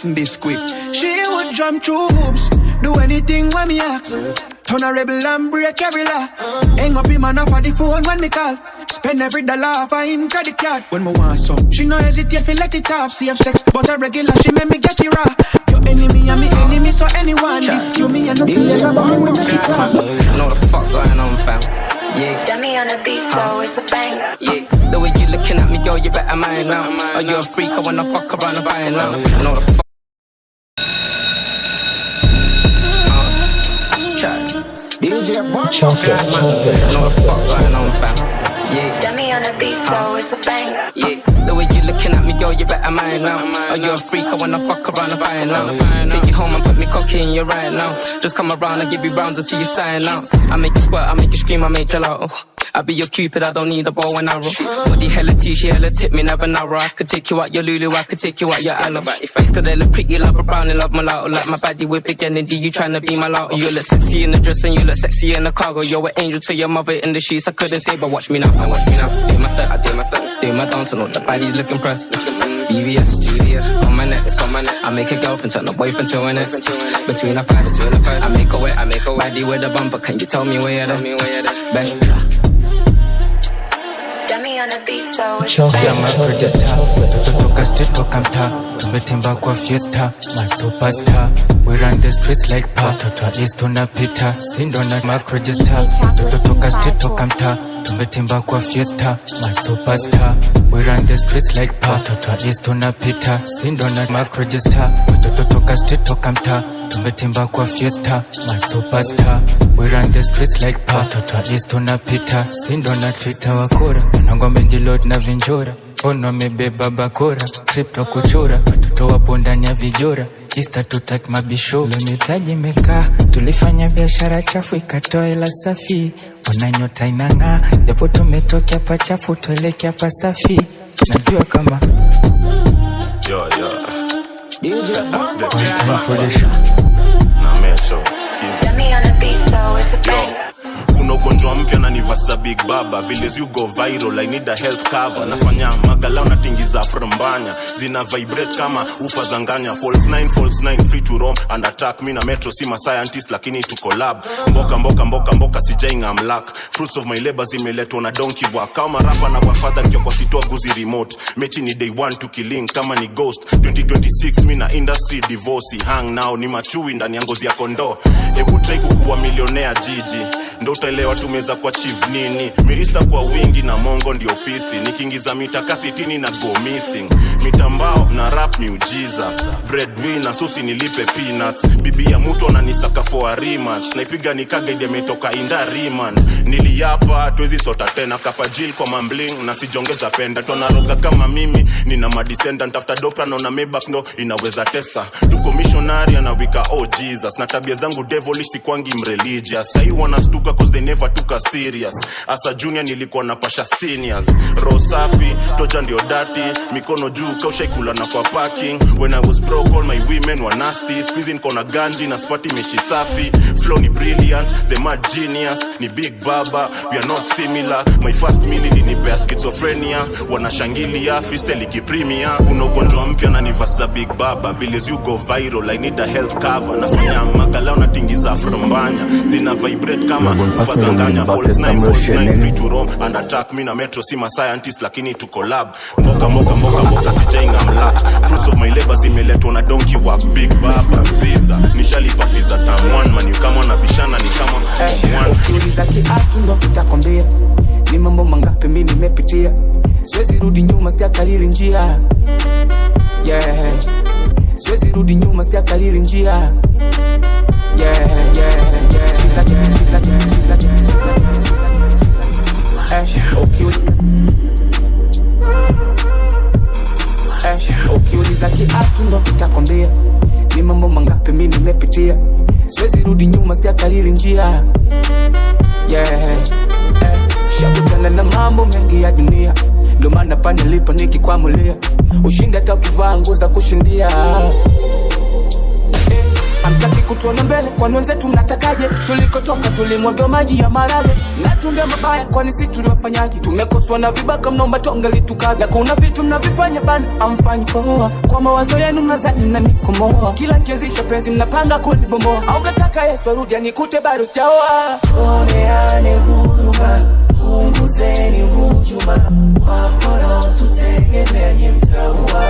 This quick. She would jump through hoops, do anything when me ask. Turn a rebel and break every law. Hang up him and off of the phone when me call. Spend every dollar for him credit card. When me want some, she no hesitate fi let it off. See if sex, but a regular she make me get it raw. Your enemy and me enemy, so anyone this you me and nothing else about me when make it talk. Know the fuck going on, fam? Yeah. Got me on the beat, so it's a banger. Yeah. The way you looking at me, yo, you better mind now. Are you a freak? I wanna fuck around and find out. Know the fuck. Chocolate. Know the fuck going on, fam? Yeah. Got me on the beat, so it's a banger. Yeah. The way you looking at me, yo, you better mind now. Are you a freak? I wanna fuck around and find out. Take you home and put me cocky in your right now. Just come around and give you rounds until you sign out. I make you squirt, I make you scream, I make you loud. I be your cupid, I don't need a bow and arrow. Body hella T, she hella tip me, never narrow. I could take you out your Lulu, I could take you out your Aloe. Face to they look pretty, love a brown and love mulatto. Like my baddie whip again, and you tryna be my lotto. You look sexy in the dress and you look sexy in the cargo. You're an angel to your mother in the sheets, I couldn't say, but watch me now, watch me now. Do my step, I do my step, do my dance and all the body's looking pressed. BVS, on my neck, it's on my neck. I make a girlfriend turn a boyfriend to an ex. Between our thighs, I make her wet, Baddie with a bumper, can you tell me where you're there? Best. Toka street toka mtaa, tumetimba kwa fiesta, my superstar. We run the streets like pa, toto east tunapita, sindo na mark register. Toka street toka mtaa, tumetimba kwa fiesta, my superstar. We run the streets like pa, toto is tunapita, sindo na mark register. Watoto toka street toka mta, tumetimba kwa fiesta, my superstar. We run the streets like pa, toto is tunapita, sindo na Twitter wakura. Wanangu wamejilod na vinjora, ono wamebeba bakora, crypto kuchura, watoto wapo ndani ya vijora. Kista tutak mabisho Lunitaji meka, tulifanya biashara chafu ikatoa ila safi. Ona nyota inanga, japo tumetokia pa chafu tuelekea pa safi. Najua kama Yo one time for the show. Na mecho, excuse Let me on the beat, so it's a banger. Kuna ugonjwa mpya na nivasa big baba. Villes you go viral, I need a health cover. Nafanya magalao na tingiza frambanya. Zina vibrate kama ufa zanganya. False 9, free to roam and attack. Me na metro, si ma scientist lakini to collab. Mboka sijainga amlak. Fruits of my labor zimeletwa na donkey work. Kama rapa na wafadha nikiwa kwa sitoa guzi remote. Mechi ni day 1 to killing kama ni ghost. 2026 me na industry divorce. Hang now ni machui ndani ya ngozi ya kondo. Ebu try kukuwa millionaire jiji. Ndo utaelewa tumeza kwa chief nini. Mirista kwa wingi na mongo ndi ofisi. Nikiingiza mitaka 60 na go missing. Mitambao na rap miujiza. Breadwinner susi nilipe peanuts. Bibi ya mtu ananisaka for a rematch. Naipiga nikaga ide metoka inda riman. Niliapa tuwezi sota tena kapa jil kwa mambling. Na sijongeza penda tona roga kama mimi. Nina madescendant after dopra na mebak no inaweza tesa. Tuko missionary na wika oh Jesus. Na tabia zangu devilish sikwangi mreligious. Sahi wanastuka cause they never took us serious. As a junior nilikuwa na pasha seniors. Rosafi, toja ndio dati. Mikono juu kausha ikula na kwa parking. When I was broke all my women were nasty. Squeezing kona ganji na spati mechi safi. Flow ni brilliant, the mad genius. Ni big baba, we are not similar. My first minute nipea schizophrenia. Wanashangilia, freestyle ikipremia. Kuna ugonjwa mpya na nivasa big baba. Villes you go viral, I need a health cover. Nafanya magalao na tingiza frambanya. Zina vibrate kama ufazanganya. False 9, free to roam and attack. Me na metro, si ma scientist lakini to collab. Mboka sijainga mlak. Fruits of my labor zimeletwa na donkey work. Big baba, mziza nishalipa fiza time one. Man you kama na bishana ni kama one. Ukiuliza kiatu ndo kitakwambia ni mambo mangapi mimi nimepitia. Siwezi rudi nyuma sitakalili njia. Yeah. Siwezi rudi nyuma sitakalili njia. Yeah. Ukiuliza kiatu ndo kitakwambia ni mambo mangapi mimi nimepitia. Siwezi rudi nyuma sitakalili njia. Yeah. Shakutana na mambo mengi ya dunia. Ndo maana pande lipo nikikwamulia. Ushindi hata ukivaa nguo za kushindia. Hamtaki kutuona mbele kwani wenzetu mnatakaje? Tulikotoka tulimwaga maji ya marage. Natunga mabaya kwani sisi tuliwafanyaje? Tumekoswa na vibaka mnaomba tonga litukaga. Kuna vitu mnavifanya bana amfanyi poa. Kwa mawazo yenu mnazani mnanikomoa. Kila kianzisha penzi mnapanga kulibomoa. Au mnataka Yesu arudi anikute bado sijaoa. Oneane huruma, punguzeni hujuma. Wakora tutegemea nye mtaua.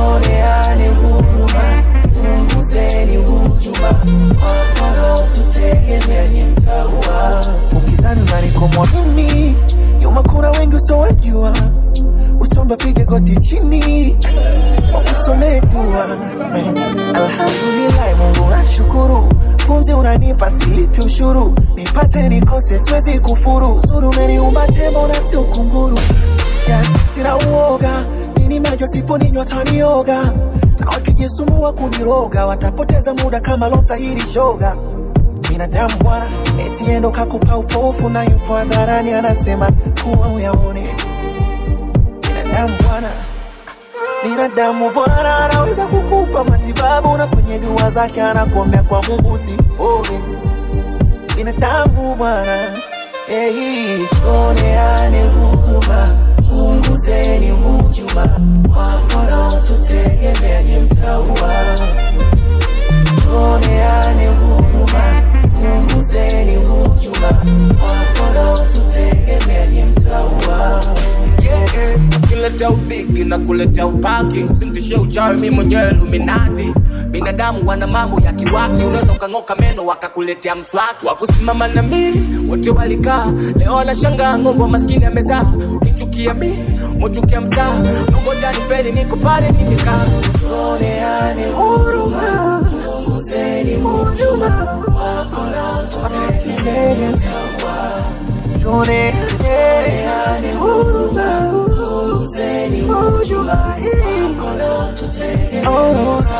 Oneane huruma, punguzeni hujuma. Wakora tutegemea nye mtaua. Ukizani unanikomwa mimi, nyuma kuna wengi usowajua. Usomba pige goti chini, wakusomee dua. Alhamdulillah Mungu nashukuru. Pumzi unanipa silipi ushuru. Nipate nikose siwezi kufuru. Suru meniumba tembo na sio kunguru. Sina uoga, nini majo sipo ninywa tanioga. Na wakijisumbua kuniroga, watapoteza muda kama lonta hili shoga. Binadamu bwana, eti endo kakupa upofu na yupo hadharani anasema kuwa uyaone. Binadamu bwana anaweza kukupa matibabu na kwenye dua zake anakuombea kwa Mungu usione. Binadamu bwana, oneane huruma, punguzeni hujuma. Wakora tutegemea nye mtaua. Oneane huruma, punguzeni hujuma. Wakora tutegemea nye mtaua. Kileta ubigi na kule kuletea upaki. Usimtishie uchawi mimi mwenyewe Illuminati. Binadamu wana mambo ya kiwaki, unaweza ukang'oka meno wakakuletea mswaki. Wakusimama na mimi wote walikaa, leo wanashangaa ng'ombe maskini amezaa. Ukichukia mimi mochukia mtaa, ngoja nifeli niko pale nimekaa. Tuoneane huruma, punguzeni hujuma, wakora tutekeni mtawa. Tuoneane huruma, punguzeni hujuma, wakora tutekeni mtawa.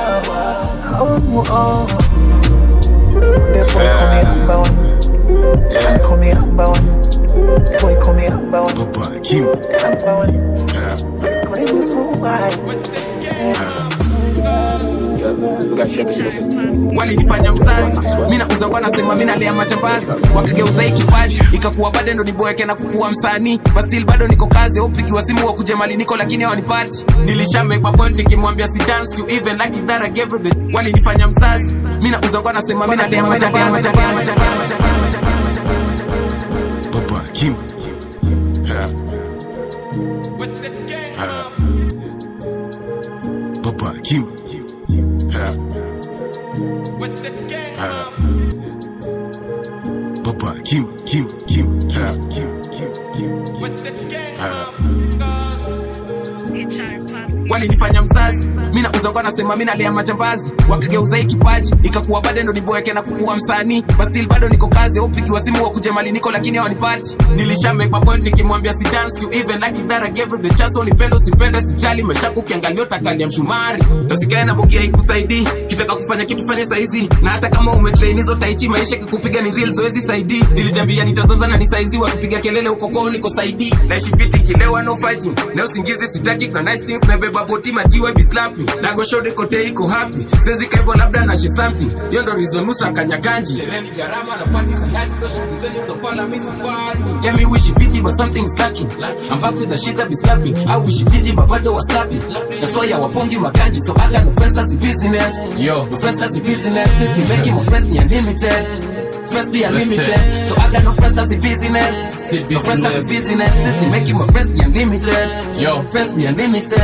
The boy call me number one. Yeah, call me number one. Boy call me number one. Papa Kim. Number one. Let's go and just move by. Walinifanya mzazi, mina uzangwa nasema mina lea majambazi. Wakageuza hii kipaji, ikakuwa bade ndo niboeke na kukuwa msanii. But still bado niko kazi, upigiwa simu wa kujemali niko lakini hawanipati. Nilisha make my point nikimwambia si dance to even like that I gave the. Walinifanya mzazi, mina uzangwa nasema mina lea majambazi. Papa Kim. Papa Kim. Papa Kim. Walinifanya mzazi, mina uzangwa nasema mina lea majambazi. Wakageuza hii kipaji, ikakuwa bade ndo niboeke na kukuwa msanii. But still bado niko kazi, upigiwa simu wa kujemali niko lakini hawanipati. Nilisha make my point nikimwambia si dance to even like that I gave the chance. Unipenda usipende sijali, meshaku ukiangalia utakania mshumari. Na usikae na bogia ikusaidii, kitaka kufanya kitu fanye saizi. Na hata kama umetrain hizo taichi, maisha kikupiga ni real zoezi saidi. Nilijambia nitazoza na ni saizi, wakipiga kelele uko kwao niko saidi. Naishi fiti kilewa no fighting, na usingizi sitaki na nice things nebeba boti matiwe be slapping. Na go show de kote iko happy, sezi kaivo labda na she something. Yo ndo reason musa kanyaganji. Shereni garama na party sihati, so shughuli zenye so fala misi fani. Yeah me wish it fiti but something is lacking. I'm back with the shit that be slapping. I wish it fiti but bado was slapping. That's why I wapongi makanji, so I got no friends as business. Yo, no friends as business, since we making my friends unlimited. Friends be unlimited, so I got no friends as business. No friends as business, since we making my friends unlimited. Yo, friends be unlimited.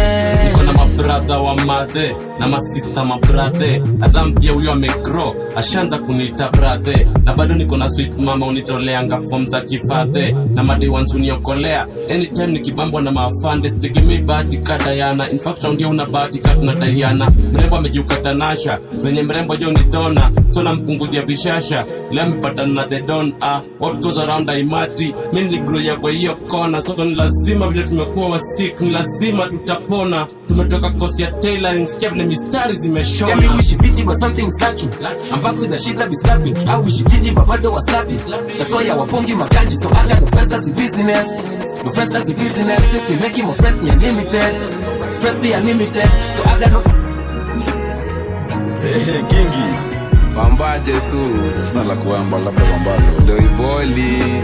Niko na mabrother wa madhe na masista mabrother. Azampia huyo amegrow, ashaanza kuniita brother. Na bado niko na sweet mama unitoleanga form za kifadhe. Na madi ones uniokolea, anytime nikibambwa na maafande. Sitegemei bahati ka Diana, in fact round ya una bahati ka tuna Diana. Mrembo amejiuka tanasha, venye mrembo jo ni dona. So na mpunguzia vishasha, lea mipatana na the don. What goes around haimati, mimi nigrow ya kwa hiyo kona. So ni lazima vile tumekuwa wasiku, ni lazima tutapona. Tumetoka kosi ya tailoring, sikia vile mistari zimeshona. Yeah, me wish it fiti but something's lacking. I'm back with the shit that be slapping. I wish it fiti but bado was slapping. That's why I wapongi makanji, so I got no friends as business. No friends as business, since we making my friends be unlimited. Friends be unlimited, so I got no. Hey, Kingi Pambaje su sina la kuamba labda wambalo ndo ivoli.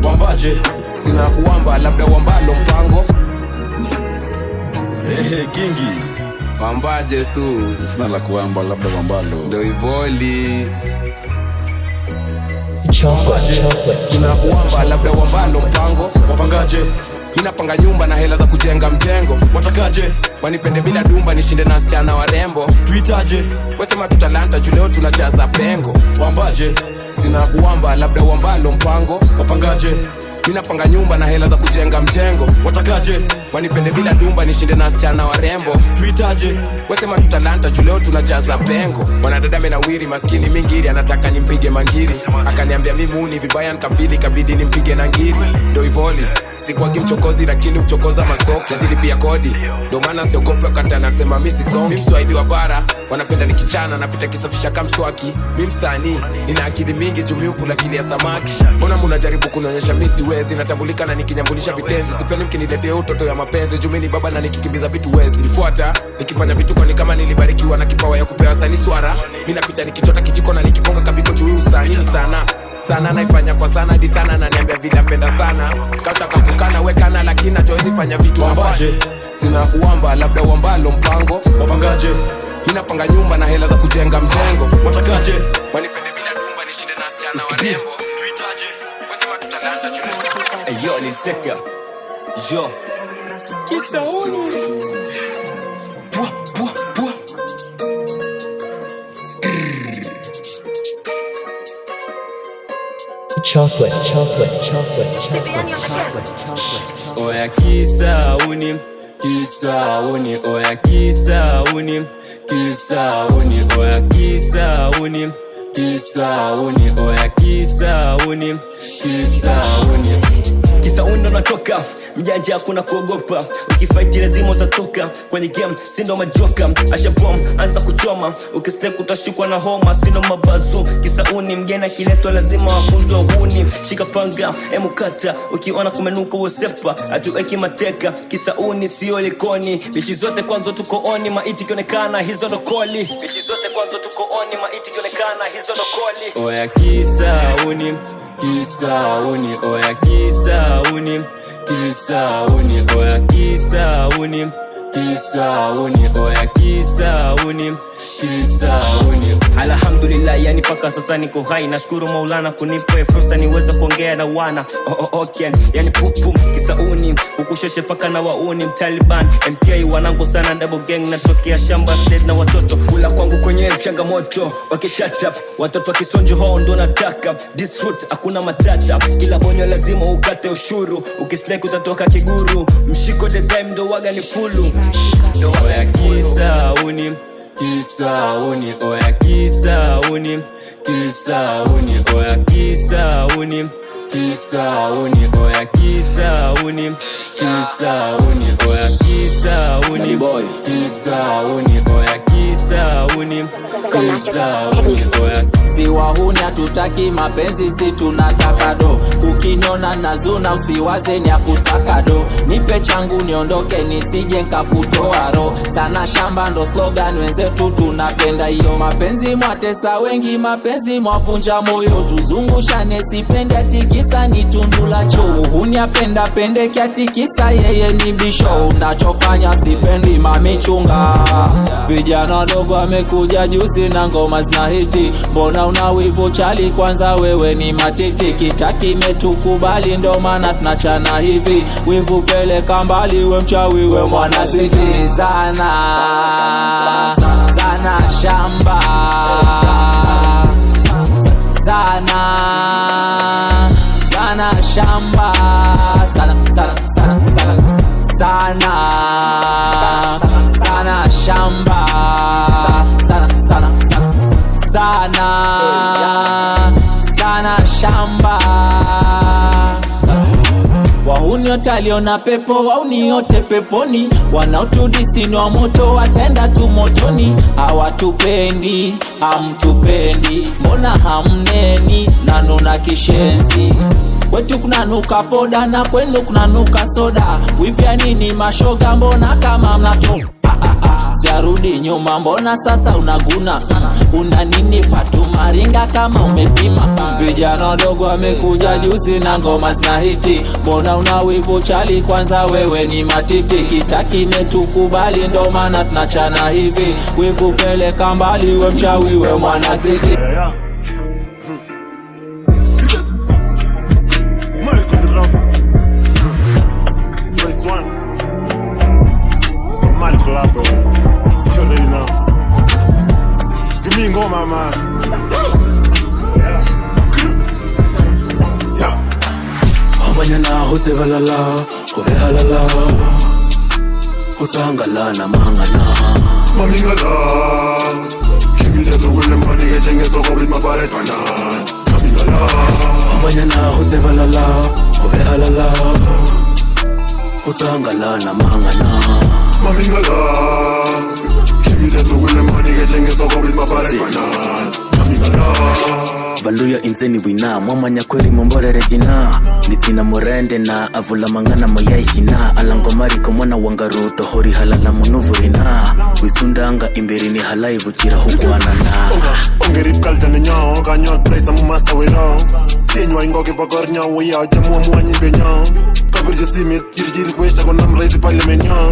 Pambaje sina kuamba labda wambalo mpango. Hey, Kingi Pambaje su sina la kuamba labda wambalo ndo ivoli. Sina kuamba labda wambalo mpango. Wapangaje inapanga nyumba na hela za kujenga mjengo. Watakaje wanipende bila dumba, nishinde na wasichana warembo. Tuitaje wesema tutalanta juleo tunajaza pengo. Wambaje sina kuamba labda wambalo mpango. Wapangaje inapanga nyumba na hela za kujenga mjengo. Watakaje wanipende bila dumba, nishinde na wasichana warembo. Tuitaje wesema tutalanta juleo tunajaza pengo. Mwanadada menawiri maskini mingiri, anataka nimpige mangiri. Akaniambia mimi uni vibaya nikafili, kabidi nimpige na ngiri. Ndo ivoli sikwagi mchokozi lakini uchokoza masoko. Najilipia kodi, ndo maana siogope wakati anasema mimi si songi. Mimi mswahili wa bara, wanapenda nikichana napita kisafisha kama mswaki. Mimi msanii, nina akili mingi jumi huku lakini ya samaki. Mbona mnajaribu kunionyesha mimi siwezi? Natambulika na nikinyambulisha vitenzi. Sipendi mkiniletea utoto ya mapenzi, jumi ni baba na nikikimbiza vitu wezi. Nifuata, nikifanya vitu kwani kama nilibarikiwa na kipawa ya kupewa sani swara. Mimi napita nikichota kijiko na nikibonga kabiko juu usanii sana. Sana naifanya kwa sana di sana na niambia vile napenda sana. Kata kakukana wekana lakini najoezi fanya vitu Wambaje sina kuamba labda wambalo mpango. Wapangaje inapanga nyumba na hela za kujenga mjengo. Watakaje wanipende bila dumba, nishinde na wasichana warembo. Tuitaje wesema tutalanta chule. Yo niliseka yo Kisauni. Pua, pua, pua. Chocolate. Oya Kisauni, Kisauni, oya Kisauni, Kisauni, oya Kisauni, Kisauni, oya Kisauni, Kisauni. Kisauni ndo natoka, mjanja hakuna kuogopa. Ukifight lazima utatoka, kwenye game sindo majoka. Asha bomb, anza kuchoma, ukistep utashikwa na homa, sino mabazu. Kisauni mgeni akiletwa lazima wafunzwe uhuni. Shika panga, emukata, ukiona kumenuka usepa, hatuweki mateka. Kisauni sio likoni, bichi zote kwanza tuko oni, maiti kionekana hizo ndo koli. Bichi zote kwanza tuko oni, maiti kionekana hizo ndo koli. Oya Kisauni, Kisauni, oya Kisauni, Kisauni, oya Kisauni, Kisauni, oya Kisauni, Kisauni. Alhamdulillah, yani paka sasa niko hai. Nashukuru Maulana kunipa fursa niweze kuongea na wana. Okay, yani pupum Kisauni, ukusheshe paka na wauni. Taliban, MK wanangu sana, double gang natokea shamba state na watoto. Kula kwangu kwenye changamoto, waki shut up. Watoto wa Kisonjo hao ndo nataka. This route hakuna matata, kila bonyo lazima ukate ushuru. Ukislake utatoka kiguru, mshiko the time ndo waga ni fulu. Oya Kisauni, Kisauni, oya Kisauni, Kisauni, oya Kisauni, Kisauni, oya Kisauni, Kisauni, oya Kisauni, Kisauni, oya Kisauni, Kisauni, oya. Si wahuni hatutaki mapenzi, si tunataka do. Ukiniona nazuna usiwaze ni akusaka do. Nipe changu niondoke nisije nkakutoa ro. Sana shamba ndo slogan wenzetu tunapenda hiyo. Mapenzi mwatesa wengi, mapenzi mwavunja moyo. Tuzungushane sipende atikisa ni tundula cho. Uhuni apenda pende kiatikisa yeye ni bisho. Unachofanya sipendi mamichunga. Vijana dogo amekuja juzi na ngoma zina hiti. Mbona una wivu chali, kwanza wewe ni matiti. Kitaki metukubali ndo maana tunachana hivi. Wivu peleka mbali, we mchawi we mwana siti. Sana sana shamba, sana sana shamba, sana sana sana sana sana sana shamba, sana sana sana sana shamba. Wahuni wataliona pepo, wauni yote peponi. Wanaotudisi ni wa moto, watenda tu motoni. Hawatupendi, hamtupendi, mbona hamneni, nanuna kishenzi. Kwetu kunanuka poda na kwenu kunanuka soda. Wivya nini mashoga, mbona kama mnato. Siarudi nyuma, mbona sasa unaguna. Una nini Fatuma, ringa kama umepima. Vijana wadogo wamekuja juzi na ngoma zina hiti. Mbona una wivu chali, kwanza wewe ni matiti. Kitaki metukubali ndo maana tunachana hivi. Wivu peleka mbali, we mchawi we mwana siti. Ngoma man, Obanyana hotse valala, hove halala, hosangala na mangana. Mamingala, kibide to wile money get jenge so go with my body tonight. Mamingala, Obanyana hotse valala, hove halala, hosangala na mangana. Mamingala. Valuya inzeni wina, mwamanya kweri momborere jina. Nitina morende na avula mangana moyaishina. Alangomari komona wangaruto hori halala munuvurina. Wisundanga imberini halaivu chira hukuanana. Ongerip kalta na nyaw, kanyot place amu master we long. Tenywa ingoke pakor nyaw, waya jamu amu anyi be nyaw. Kabir just limit, jiri kwesha kon nam raisi parliament nyaw.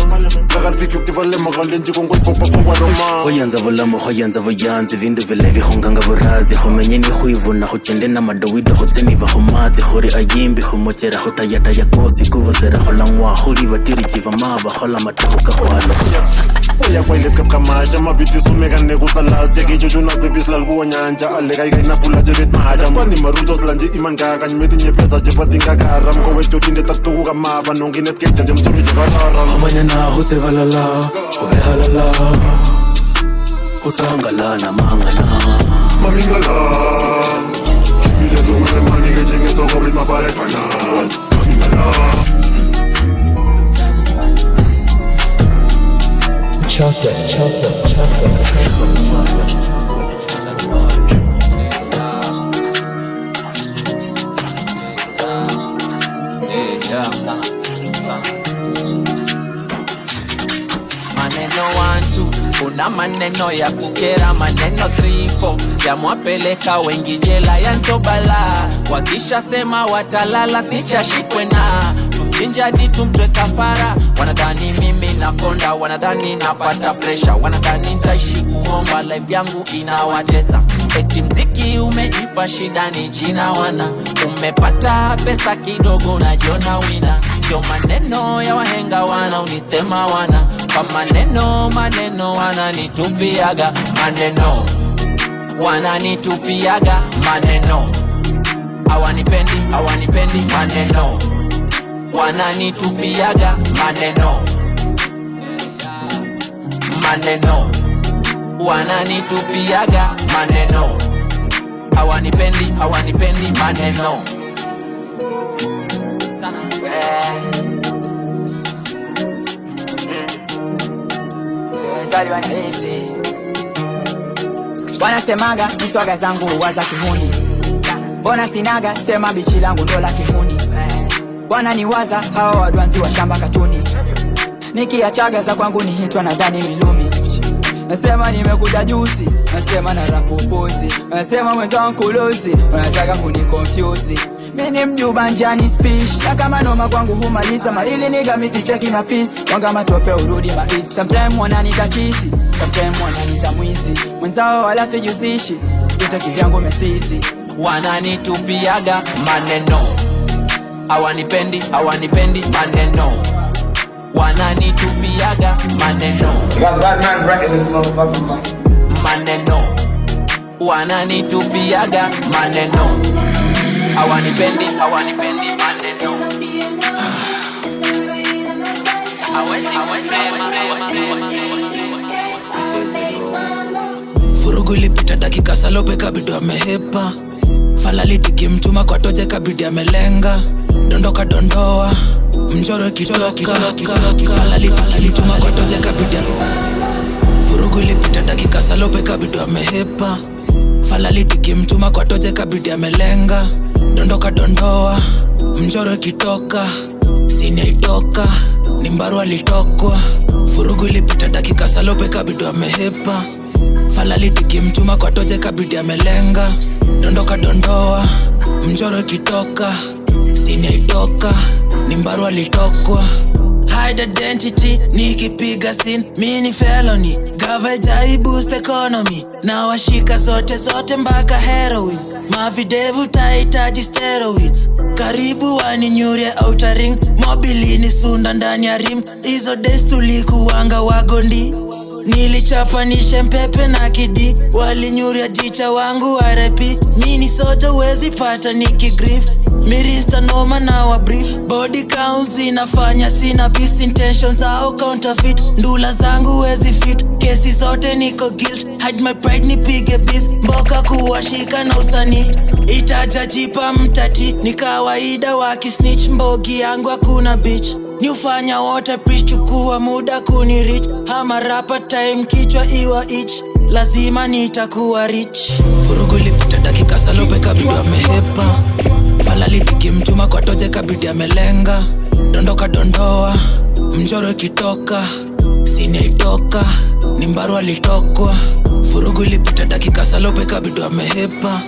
Kakat pick up the valema galenji kongo ifopa kwa roma oyanza volamo hoyanza voyanzi vindu velevi honganga vorazi homenyeni huivu na hutende na madawida hotseni va homazi hori ayimbi homochera hotayata ya kosi kuvosera holangwa hori vatiri jiva mava hola matahuka hwalo oya kwa ile kapkamasha mabiti sumeka nekusalasi ya kichuchuna bebis lalguwa nyanja aleka ikaina fula jebet maja kwani marutos lanji iman kaka nyimeti nyepesa jepati ngakara mkowe tutinde taktuku kamava nonginet keja jemturi jekatara homanyana hutse valala ovehalala husangala na mangana mamingala kibide tuwe manike jenge soko bit mabare kana mamingala chocolate. Maneno 1-2 una maneno ya kukera, maneno 3-4 ya mwapeleka wengi jela ya nsobala, wakisha sema watalala kisha shikwe na mchinja ditu mtwe kafara. Wanadhani mimi nakonda, wanadhani napata pressure, wanadhani nitaishi kuomba, life yangu inawatesa. Eti mziki umejipa shida ni jina wana, umepata pesa kidogo na jona wina. Sio maneno ya wahenga wana unisema wana, kwa maneno wananitupiaga maneno, wananitupiaga maneno, hawanipendi maneno, wananitupiaga maneno, wananitupiaga maneno, hawanipendi maneno. Wanasemaga miswaga zangu waza kihuni, mbona sinaga sema bichi langu dola kihuni. Wananiwaza hawa wadwanzi wa shamba katuni, nikiachaga za kwangu ni hitwa na dhani milumi. Nasema nimekuja juzi, nasema na rapupuzi, nasema mwenzangu kulosi, wanataka kunikonfuse. Mini mjuba njani speech, na kama noma kwangu humaliza marili niga misi cheki na peace. Wanga matope urudi mahit, sometime wananita kisi, sometime wananita mwizi. Mwenzao wala sijusishi, sita kivyangu mesisi. Wananitupiaga maneno, hawanipendi maneno, wananitupiaga maneno, maneno, wananitupiaga maneno, hawanipendi maneno. Furugu lipita dakika salope kabidi amehepa, falali digi mchuma kwa toje kabidi amelenga, dondoka dondoa mjoro kitoka, falali mchuma kwa toje kabidi. Furugu lipita dakika salope kabidi amehepa, falali digi mchuma kwa toje kabidi amelenga, dondoka dondoa mjoro kitoka, sini itoka ni mbaru alitokwa. Furugu lipita dakika salope kabidi amehepa, falali digi mchuma kwa toje kabidi amelenga, dondoka dondoa mjoro kitoka, sini itoka ni mbaru alitokwa. Hide identity, nikipiga scene, mini felony, gavaja boost economy, na washika zote mpaka heroin, mavidevu tahitaji steroids, karibu waninyurie outer ring, mobilini sunda ndani ya rim, hizo days tulikuwanga wagondi, nilichapanishe mpepe na kidi, walinyuria jicha wangu warepi, mini soja wezi pata nikigrief, mirista noma na wabrief, body counts inafanya sina peace, intentions au counterfeit, ndula zangu wezi fit, kesi zote niko guilt, hide my pride nipige biz, mboka kuwashika na usani, itaja jipa mtati, ni kawaida wakisnitch, mbogi yangu hakuna bitch, ni ufanya wote preach, chukua muda kunirich, hama rapa time kichwa iwa itch, lazima nitakuwa rich. Furugu lipita dakika salope kabidi amehepa, falali digi mchuma kwa toje kabidi amelenga, dondoka dondoa mjoro kitoka, sini itoka ni mbaru alitokwa. Furugu lipita dakika salope kabidi amehepa,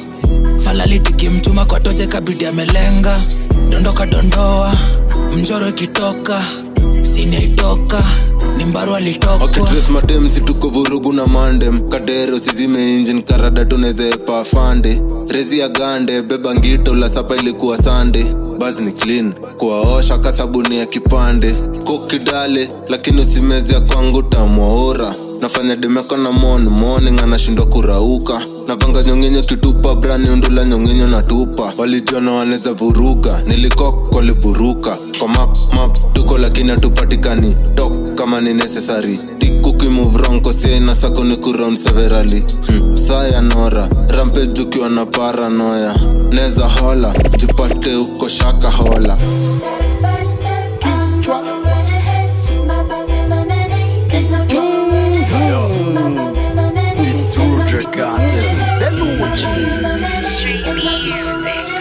falali digi mchuma kwa toje kabidi amelenga, dondoka dondoa mjoro kitoka, sini inaitoka ni mbaru alitokwa. Akitrace madem si tuko vurugu na mandem. Kadero sizime engine karada tunezepa fande. Rezi ya gande beba ngito la sapa ilikuwa sande. Buzz ni clean kuwaosha kasabuni ya kipande. Kokidale lakini usimeze ya kwangu tamuaora. Nafanya demeko na morning anashindwa kurauka. Navanga nyonginyo kitupa brani undula nyonginyo na tupa. Walijona waneza vuruga nilikok waliburuka. Kwa map tuko lakini hatupatikani tok kama ni necessary. Tikuki move wrong kose na sako ni kuround severally. Saya nora rampage ukiwa na paranoia. Neza hola jipate uko shaka hola. It's true Drakatel.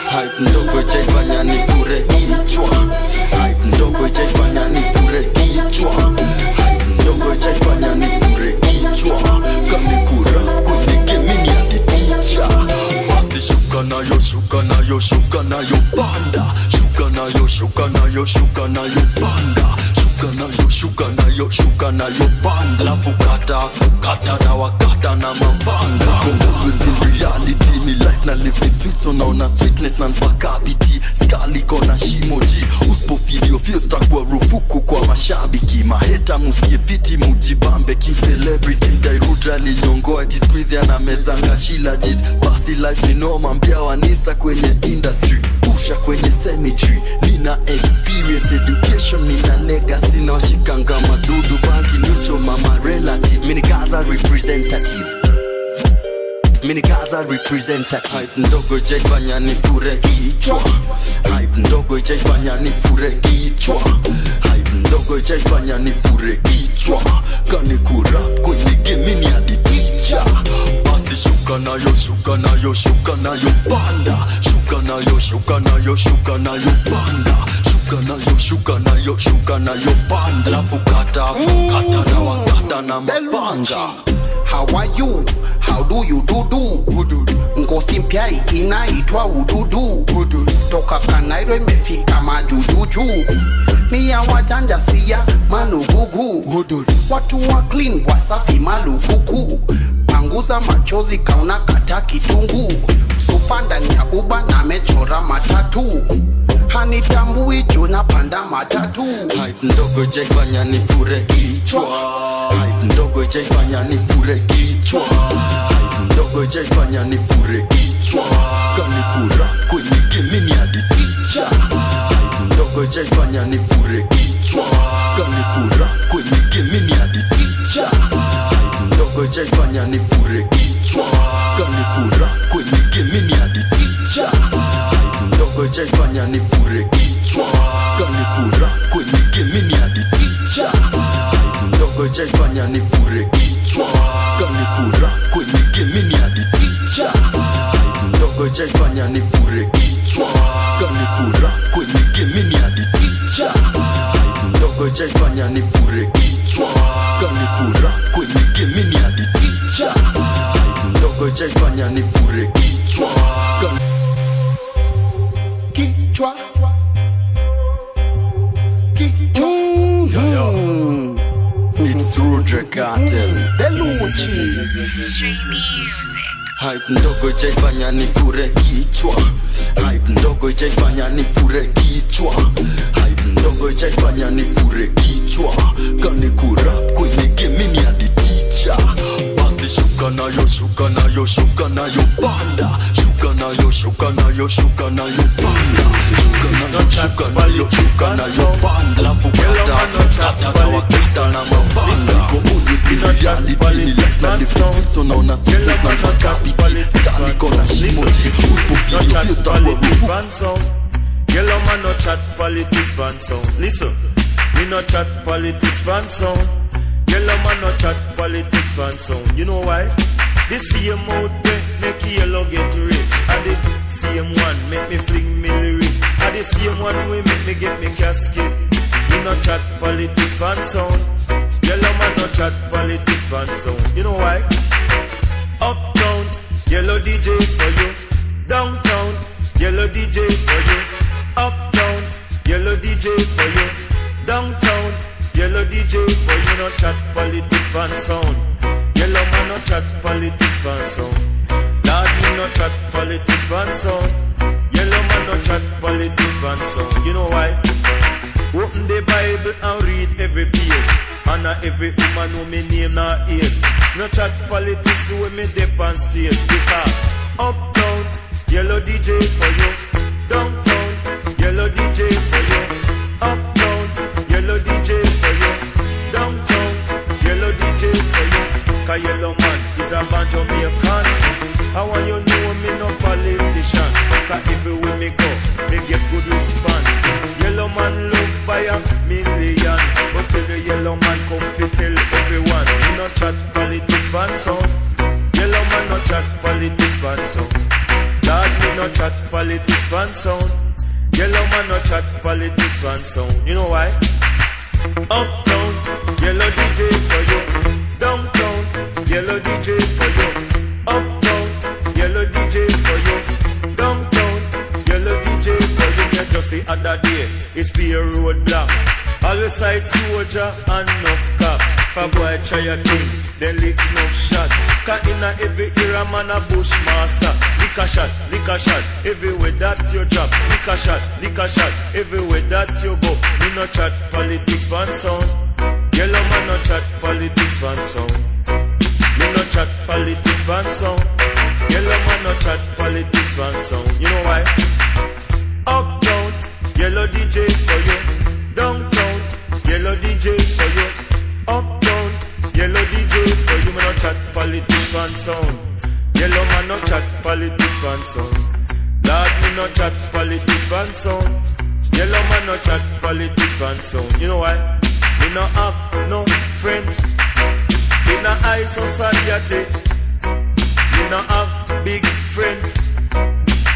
Hype ndogo ijaifanya nifure kichwa. Hype ndogo ijaifanya nifure kichwa. Hype ndogo ijaifanya nifure kichwa. Kamikura kwenye gemini hadi teacher. Basi shuka nayo, shuka nayo, shuka nayo panda. Shuka nayo, shuka nayo, shuka nayo panda. Shuka nayo, shuka nayo, shuka nayo panda. Lafu kata na wakata na mabanga. Kongo in reality, me life na live it sweet. So naona sweetness na mpaka viti. Skali kona shimoji. Uspo video feel stuck kwa rufuku kwa mashabiki. Maheta musikie fiti mujibambe. Ki celebrity Dairudra linyongoa ati squeeze ya na mezanga shila jit. Basi life ni noma mbia wanisa kwenye industry. Pusha kwenye cemetery. Nina experience education, nina legacy. Na washikanga madudu banki nicho mama relative. Mini Gaza representative. Mini Gaza representative. Hype ndogo ijaifanya nifure kichwa. Hype ndogo ijaifanya nifure kichwa. Hype ndogo ijaifanya nifure kichwa. Kanikura kwenye gemini hadi teacher. Basi shuka nayo, shuka nayo, shuka nayo panda. Shuka nayo, shuka nayo, shuka nayo panda. Shuka nayo, shuka nayo, shuka nayo panda. Lafu kata na wakata na mabanga. How are you? How do you do? Ngosi mpya inaitwa ududu. Toka Kanairo imefika majujuju. Ni ya wajanja siya manugugu. Watu wa clean wasafi malukuku. Panguza machozi kauna kata kitungu. Supanda ni ya uba na mechora matatu. Hanitambui juna panda matatu. Hype ndogo ijaifanya nifure kichwa. Hype ndogo ijaifanya nifure kichwa. Hype ndogo ijaifanya nifure kichwa. Kanikura kwenye gemini hadi teacher. Hype ndogo ijaifanya nifure kichwa. Kanikura kwenye gemini hadi teacher. Hype ndogo ijaifanya nifure kichwa. Kanikura kwenye gemini hadi teacher. Ndogo ijaifanya nifure kichwa. Kanikura kwenye gemini hadi teacher. Ndogo ijaifanya nifure kichwa. Kanikura kwenye gemini hadi teacher. Ndogo ijaifanya nifure kichwa. Kanikura kwenye gemini hadi teacher. Ndogo ijaifanya nifure kichwa. Kanikura kwenye gemini hadi teacher. Ndogo ijaifanya nifure kichwa. Kichwa. It's true Drakatel. Street music. Hype ndogo ijaifanya nifure kichwa. Hype ndogo ijaifanya nifure kichwa. Hype ndogo ijaifanya nifure kichwa. Kanikura kwenye gemini hadi teacher. Basi shuka nayo, shuka nayo, shuka nayo panda. Shuka nayo, shuka nayo, shuka nayo panda. Shuka nayo, shuka nayo, shuka nayo panda. Lafu kata na wakata na mabanga. Niko always in reality. Ni life na live it so naona sweetness na mpaka viti. Skali kona shimoji. Uspo video feel stuck kwa rufu. Yellow man no chat politics van sound. Listen, me no chat politics van sound. Yellow man no chat politics van sound. You know why? The same out there make yellow get rich. And the same one make me fling me lyrics. And the same one will make me get me casket. Me no chat politics van sound. Yellow man no chat politics van sound. You know why? Uptown, yellow DJ for you. Downtown, yellow DJ for you. Uptown, yellow DJ for you. Downtown, DJ for you no chat politics pan sound. Yellow man no chat politics pan sound. Lord me no chat politics pan sound. Yellow man no chat politics pan sound. You know why? Open the Bible and read every page. And every woman who me name na age. No chat politics when me dip on stage. Because uptown, yellow DJ for you. Downtown, yellow DJ for you. Uptown, yellow DJ for you. Downtown, yellow DJ for you. Cause yellow man is a bunch of Jamaican. I want you know me no politician. Cause everywhere me go, me get good response. Yellow man loved by a million. But tell the yellow man come fi tell everyone. Me no chat politics fan sound. Yellow man no chat politics fan sound. Lord me no chat politics fan sound. Yellow man no chat politics fan sound. You know why? Uptown, yellow DJ for you. Downtown, yellow DJ for you. Uptown, yellow DJ for you. Downtown, yellow DJ for you. Me just the other day, it's be a roadblock. Always side soldier and enough cop. For boy try a thing, then lick no shot. Cause in a every era man a bushmaster. Lick a shot, everywhere that you drop. Lick a shot, everywhere that you go. Me no chat politics fan sound. Yellow man no chat politics fan sound. Me no chat politics fan sound. Yellow man no chat politics fan sound. You know why? Uptown, yellow DJ for you. Downtown, yellow DJ for you. Uptown, yellow DJ for you. Me no chat politics fan sound. Yellow man no chat politics fan sound. Lord me no chat politics fan sound. Yellow man no chat politics fan sound. You know why? Me no have no friend in a high society. Me no have big friend.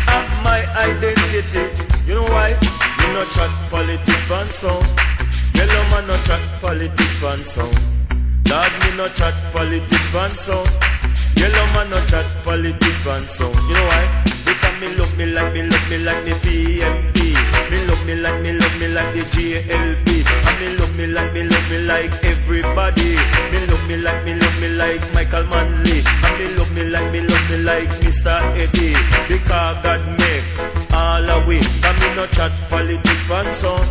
Have my identity. You know why? Me no chat politics fan sound. Yellow man no chat politics fan sound. Lord me no chat politics fan sound. Yellow man no chat politics fan sound. You know why? Because me love me like me PMP. Me love me like the JLP. And me love me like everybody. Me love me like Michael Manley. And me love me like Mr. Eddie. Because God make all away. And me no chat politics fan sound.